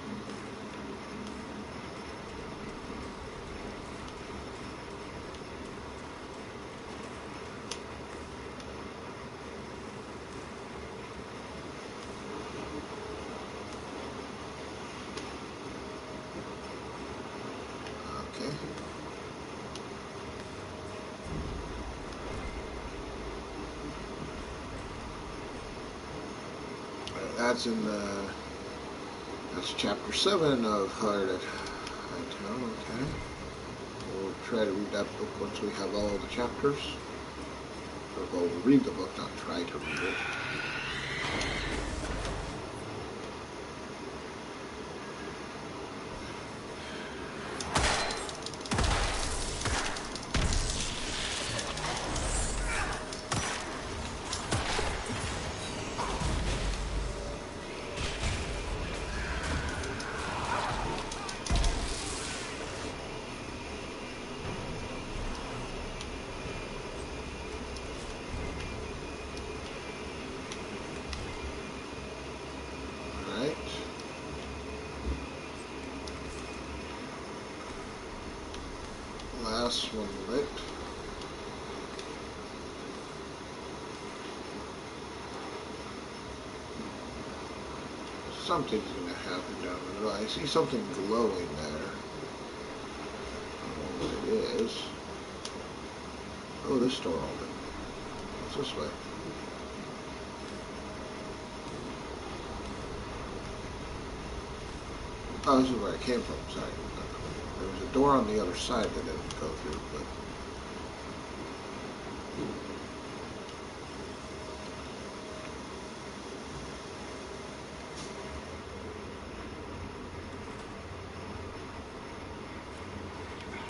Okay. That's that's chapter 7 of Hightown. Okay. We'll try to read that book once we have all the chapters. Well, we'll read the book, not try to read it. Last one lit. Something's going to happen down the middle. I see something glowing there. I don't know what it is. Oh, this door open. What's this way? Oh, this is where I came from. Sorry. There was a door on the other side that I didn't go through, but...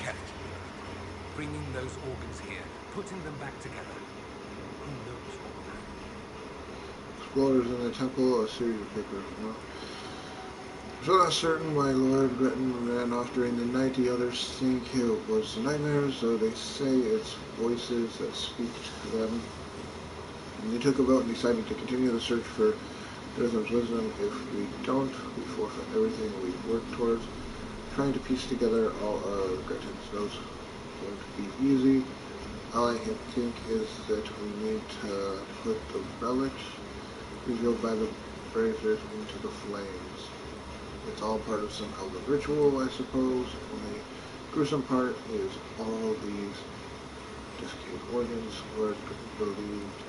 Kept. Bringing those organs here, putting them back together. Who knows what will happen? Explorers in the temple, a series of papers. No. So not certain my lord ran off during the night. The others think it was nightmares, though they say it's voices that speak to them. And they took a vote and decided to continue the search for Rhythm's wisdom. If we don't, we forfeit everything we've worked towards. Trying to piece together all of Gretton's notes won't be easy. All I can think is that we need to put the relics revealed by the braziers into the flames. It's all part of some kind of ritual, I suppose. The gruesome part is all these desiccated organs were believed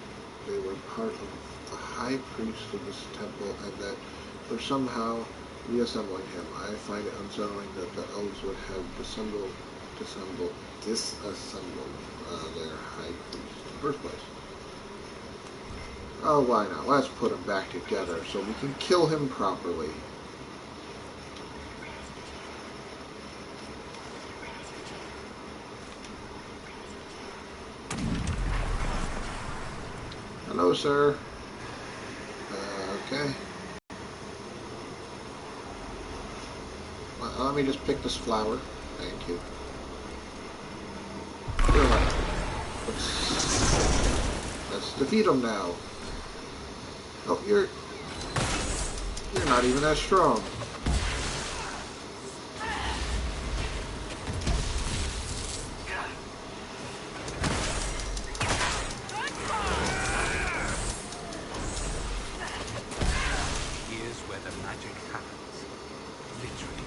they were part of the high priest of this temple, and that for somehow reassembling him. I find it unsettling that the elves would have disassembled their high priest in the first place. Oh, why not? Let's put them back together so we can kill him properly. Hello, sir. Okay. Well, let me just pick this flower. Thank you. Let's defeat him now. Oh, you're... You're not even that strong. Here's where the magic happens. Literally.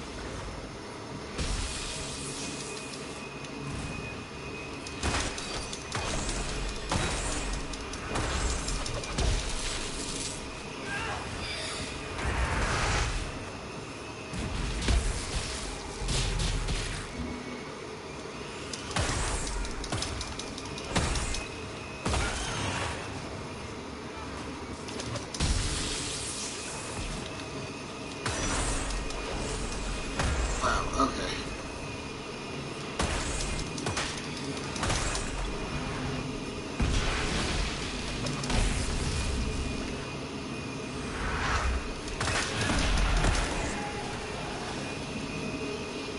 Wow, okay.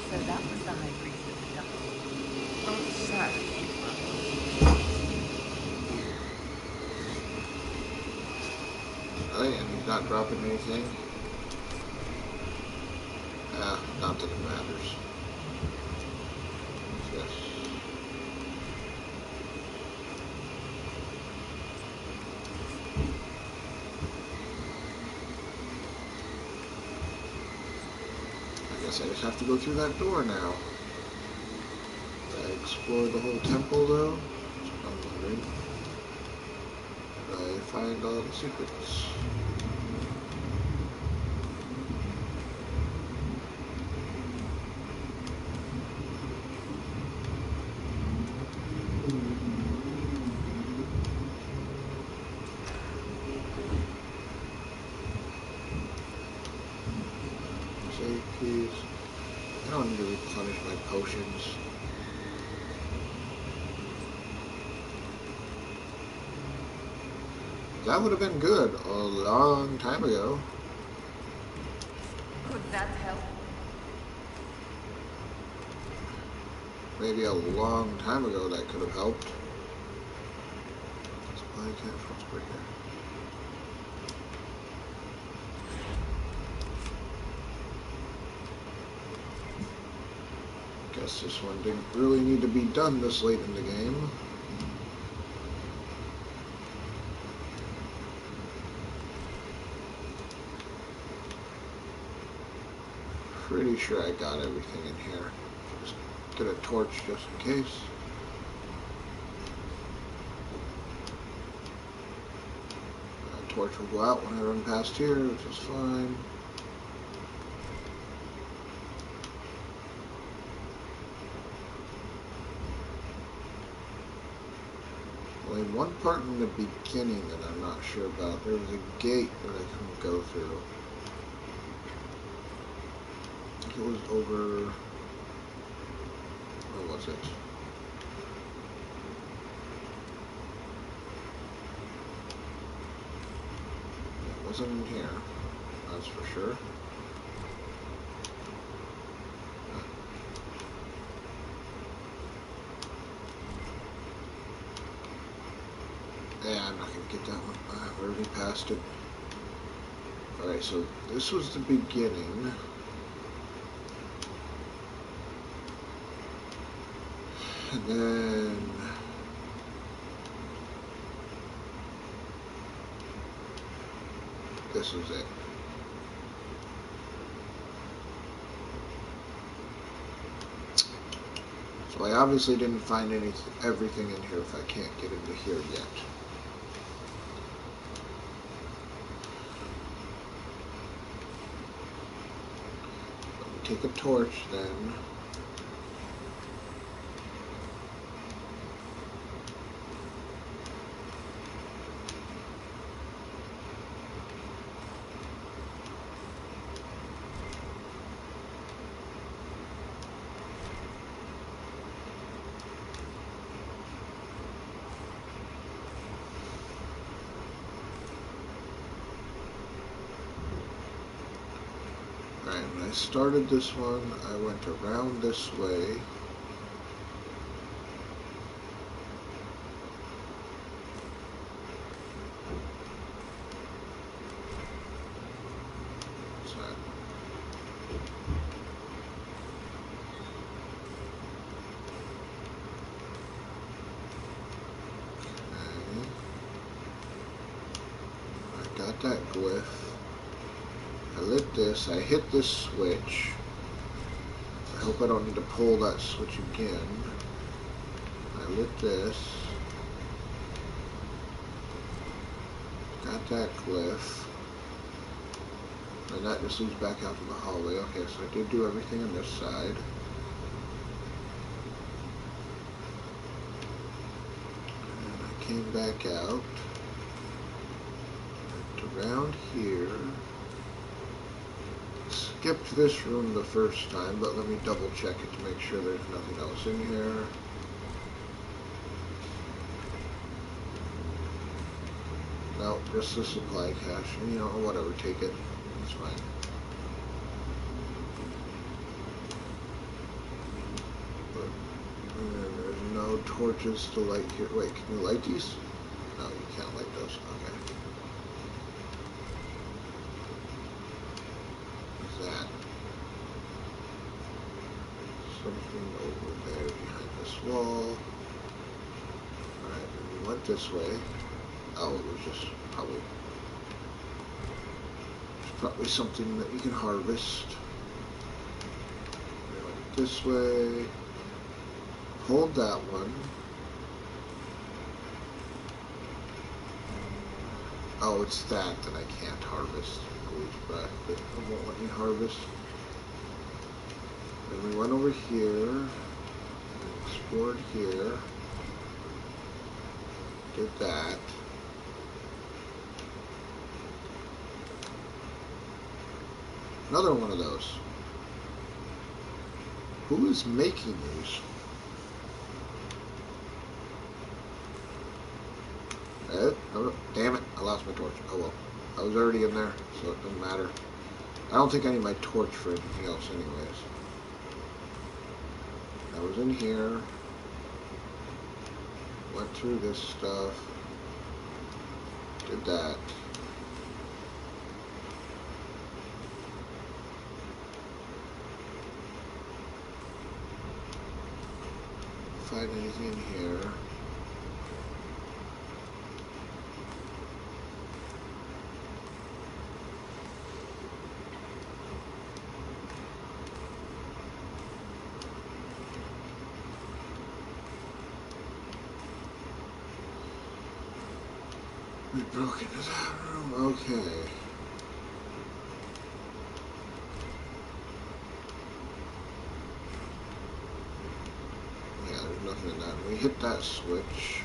So that was the High Priest of the Dark. Oh, sad. Oh yeah, he's not dropping anything. Not that it matters. Yes. I guess I just have to go through that door now. Did I explore the whole temple though? That's what I'm wondering. Did I find all the secrets? Save keys. I don't need to replenish my potions. That would have been good a long time ago. Could that help? Maybe a long time ago that could have helped. Supply cache, what's over here? Guess this one didn't really need to be done this late in the game. Pretty sure I got everything in here. Just get a torch just in case. A torch will go out when I run past here, which is fine. Only one part in the beginning that I'm not sure about. There was a gate that I couldn't go through. I think it was over... Where was it? It wasn't in here. That's for sure. Yeah, I'm not going to get that one. I've already passed it. Alright, so this was the beginning. And then... this was it. So I obviously didn't find everything in here if I can't get into here yet. Take a torch then. Alright, when I started this one, I went around this way. got that glyph. I lit this. I hit this switch. I hope I don't need to pull that switch again. I lit this. Got that glyph. And that just leads back out to the hallway. Okay, so I did do everything on this side. And I came back out. Went around here. Skipped this room the first time, but let me double check it to make sure there's nothing else in here. No, just the supply cache. You know, whatever, take it. It's fine. But there's no torches to light here. Wait, can you light these? No, you can't light those. Okay. What's that? Something over there behind this wall. Alright, we went this way. Oh, it was just probably something that you can harvest. We went this way. Hold that one. Oh, it's that I can't harvest. Foolish breath that it won't let me harvest. Then we went over here. Explored here. Did that. Another one of those. Who is making these? Oh, damn it, I lost my torch. Oh well. I was already in there, so it doesn't matter. I don't think I need my torch for anything else anyways. I was in here. Went through this stuff. Did that. Find anything in here. We broke into that room. Okay. Yeah, there's nothing in that. We hit that switch.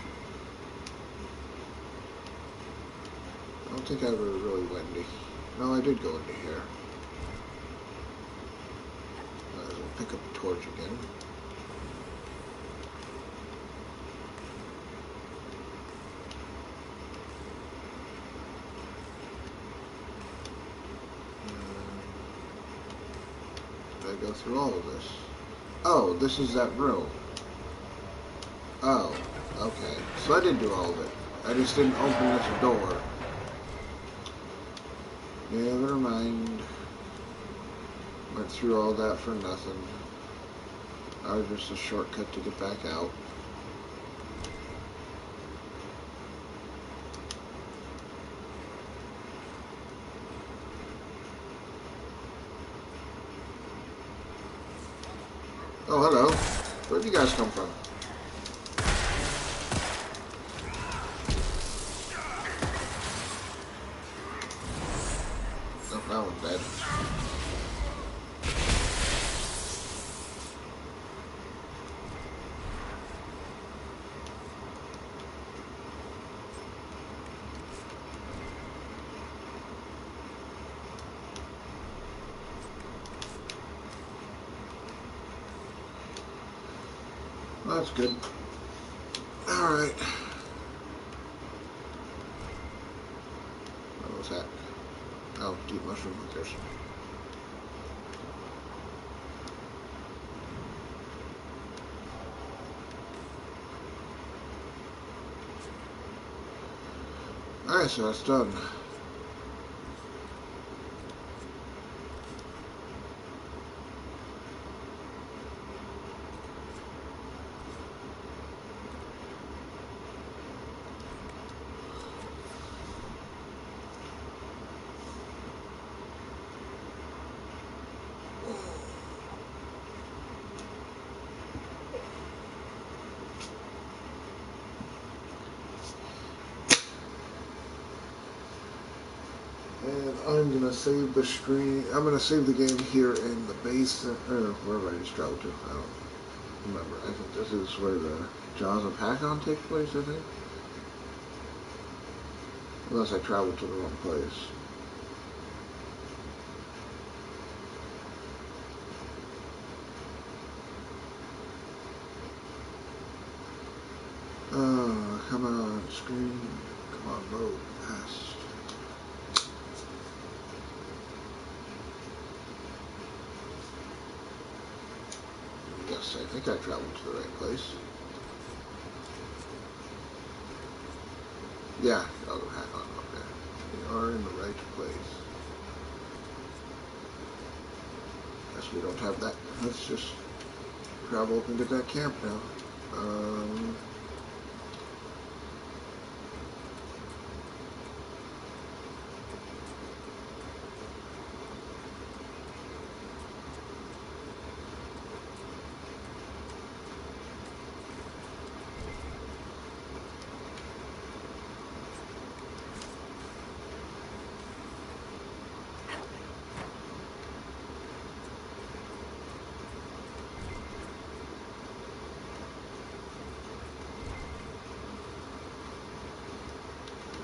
I don't think I ever really went into... No, I did go into here. I'll pick up the torch again. Did I go through all of this? Oh, this is that room. Oh, okay. So I did do all of it. I just didn't open this door. Never mind. Went through all that for nothing. That was just a shortcut to get back out. Oh, hello. Where'd you guys come from? Oh, that one's dead. Well, that's good. Alright. What was that? Oh, deep mushroom hookers. Alright, so that's done. I'm gonna save the stream. I'm gonna save the game here in the base, or wherever I just traveled to. I don't remember. I think this is where the Jaws of Hakon take place, I think. Unless I traveled to the wrong place. Come on, screen. Come on, load. Fast. Yes, I think I traveled to the right place. Yeah, Jaws of Hakon. Okay. We are in the right place. Guess we don't have that. Let's just travel up and get that camp now.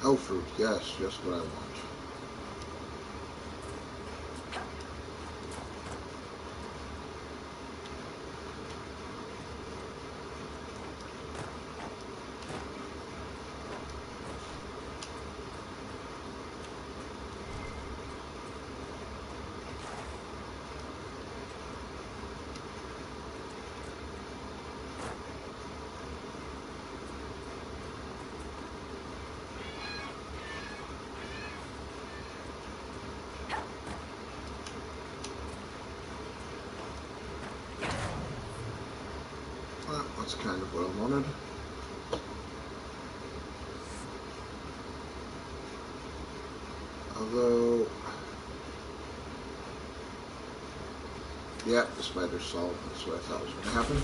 Oh, fruit. Yes, just what I want. Well, that's kind of what I wanted. Although, yeah, the spider solved. That's what I thought was going to happen.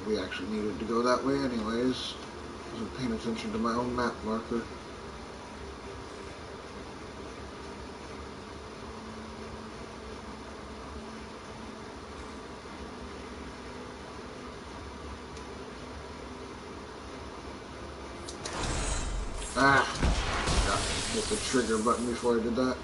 We actually needed to go that way anyways. Wasn't paying attention to my own map marker. Ah! Hit the trigger button before I did that.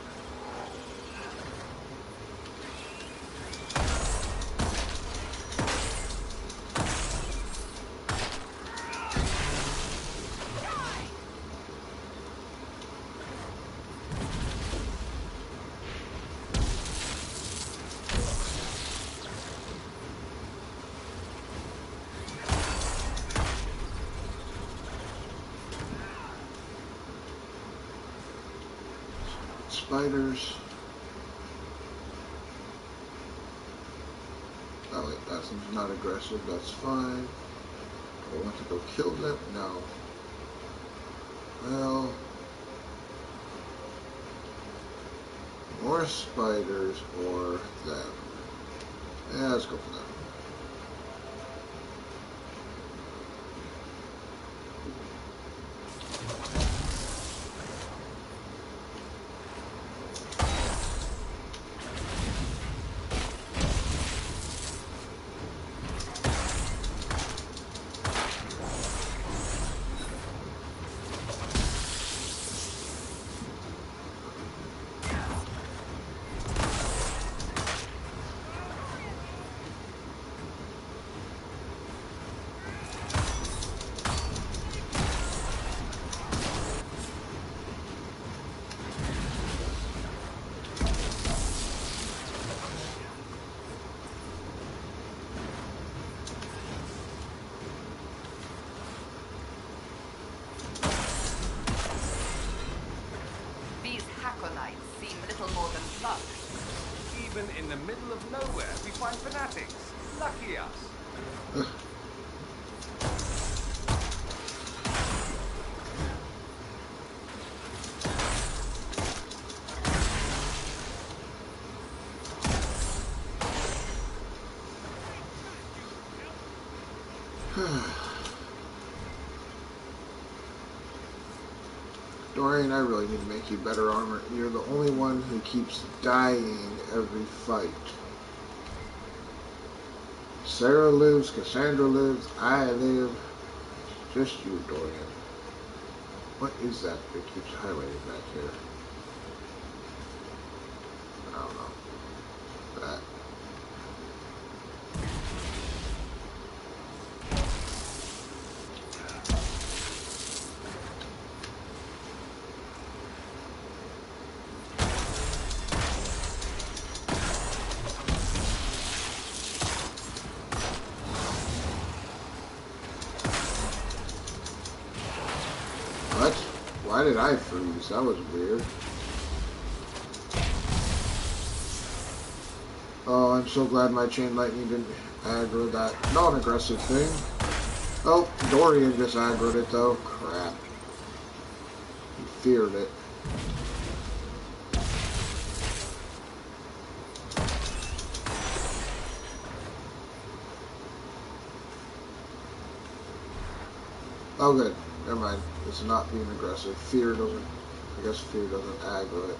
Spiders. Oh wait, that seems not aggressive, that's fine. I want to go kill them? No. Well, more spiders or them. Yeah, let's go for them. Dorian, I really need to make you better armor. You're the only one who keeps dying every fight. Sarah lives, Cassandra lives, I live. Just you, Dorian. What is that keeps highlighting back here? I don't know. That. What? Why did I freeze? That was weird. Oh, I'm so glad my chain lightning didn't aggro that non-aggressive thing. Oh, Dorian just aggroed it though. Crap. He feared it. Oh good. Never mind. It's not being aggressive. Fear doesn't, I guess fear doesn't aggro it.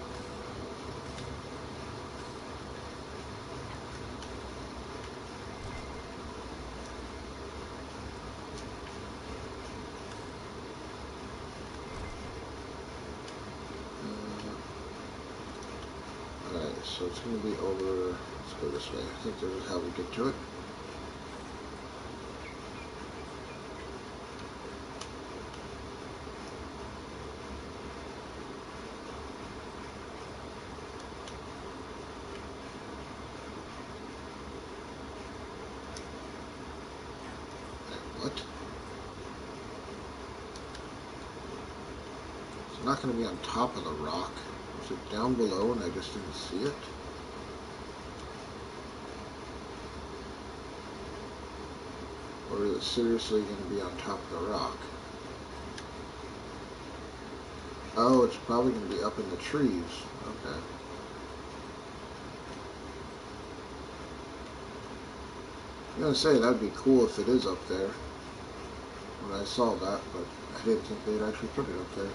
Alright, so it's going to be over. Let's go this way. I think this is how we get to it. What? It's not going to be on top of the rock. Is it down below and I just didn't see it? Or is it seriously going to be on top of the rock? Oh, it's probably going to be up in the trees. Okay. I'm going to say that'd be cool if it is up there. When I saw that, but I didn't think they'd actually put it up there.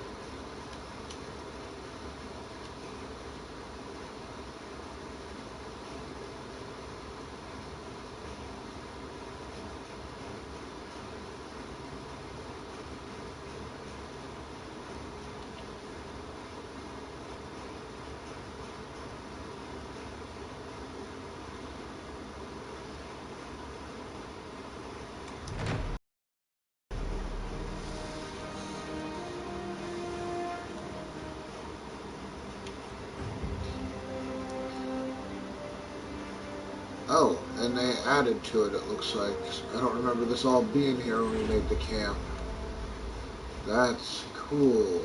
Oh, and they added to it, it looks like. I don't remember this all being here when we made the camp. That's cool.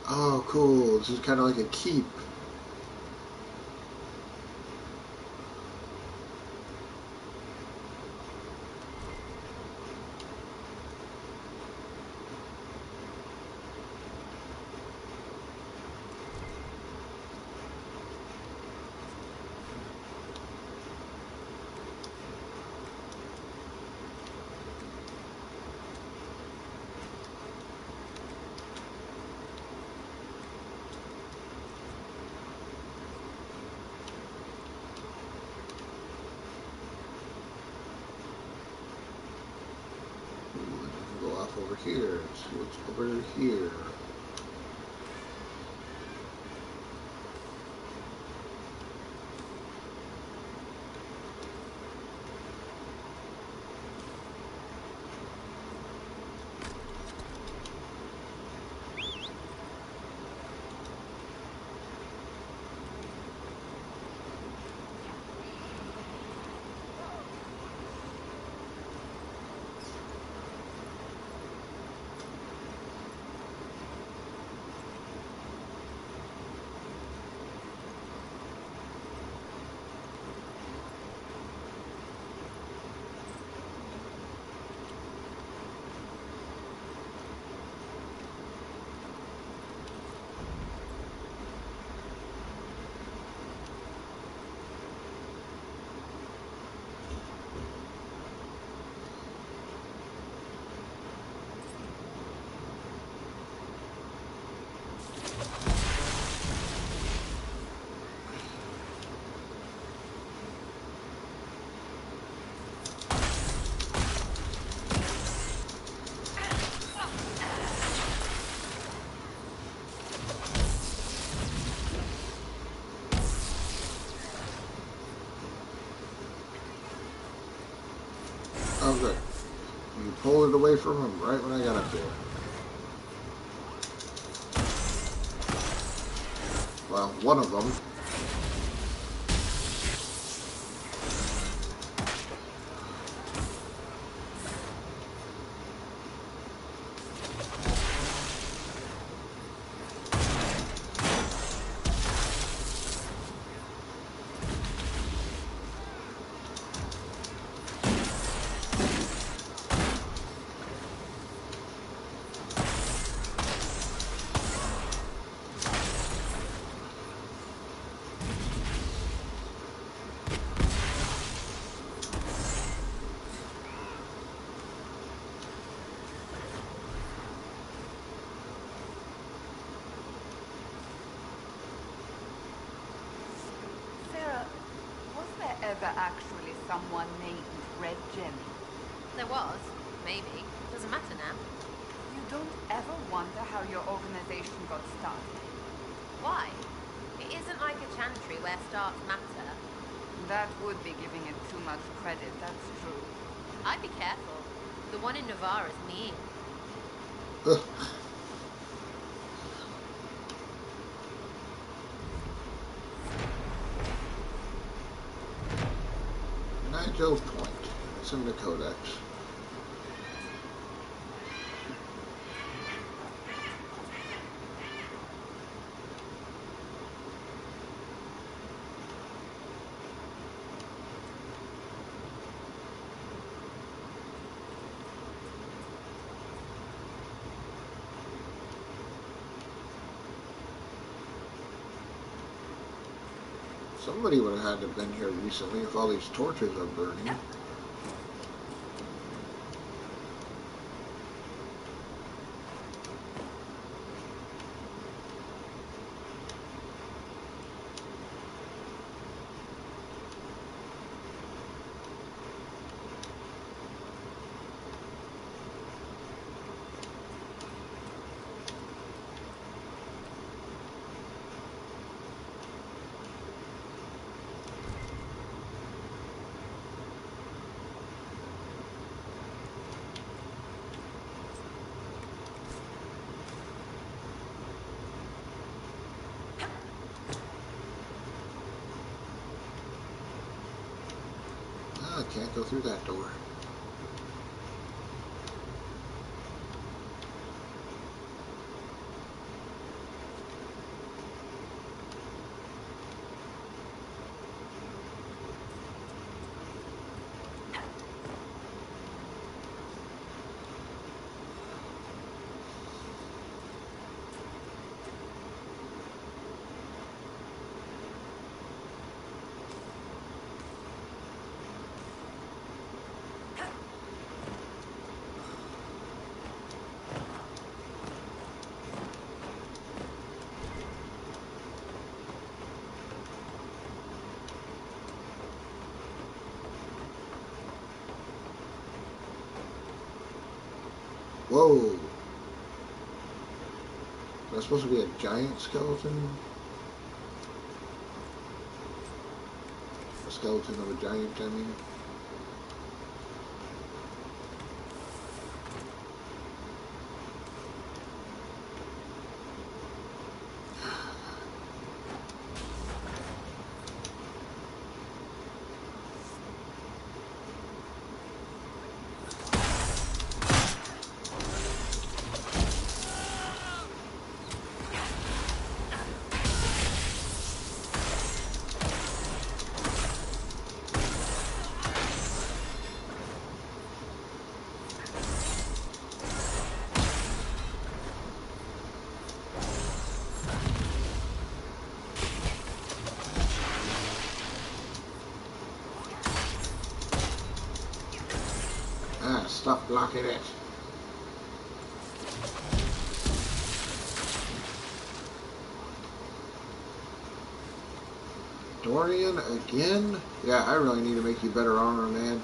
Oh, cool. This is kind of like a keep. Go off over here. See what's over here. Oh, good. You pulled it away from him right when I got up there. Well, one of them. Sarah, was there ever actually someone named Red Jelly? There was. Maybe. Doesn't matter now. You don't ever wonder how your organization got started? Why? It isn't like a chantry where starts matter. That would be giving it too much credit, that's true. I'd be careful. The one in Navarre is mean. Nigel Point. It's in the Codex. Somebody would have had to have been here recently if all these torches are burning. I can't go through that door. Whoa! That's supposed to be a giant skeleton? A skeleton of a giant, I mean. Ah, stop blocking it. Dorian again? Yeah, I really need to make you better armor, man.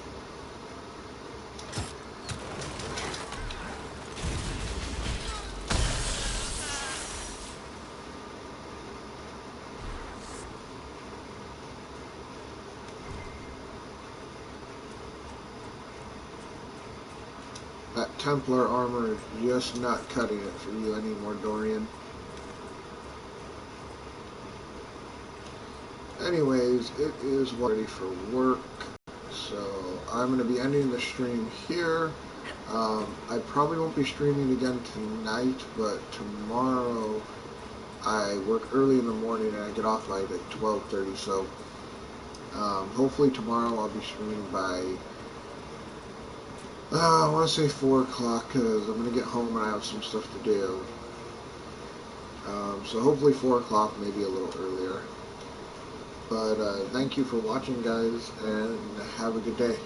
Templar armor is just not cutting it for you anymore, Dorian. Anyways, it is ready for work, so I'm going to be ending the stream here. I probably won't be streaming again tonight, but tomorrow I work early in the morning and I get off by like 12:30, so hopefully tomorrow I'll be streaming by, I want to say 4 o'clock, because I'm going to get home and I have some stuff to do. So hopefully 4 o'clock, maybe a little earlier. But thank you for watching, guys, and have a good day.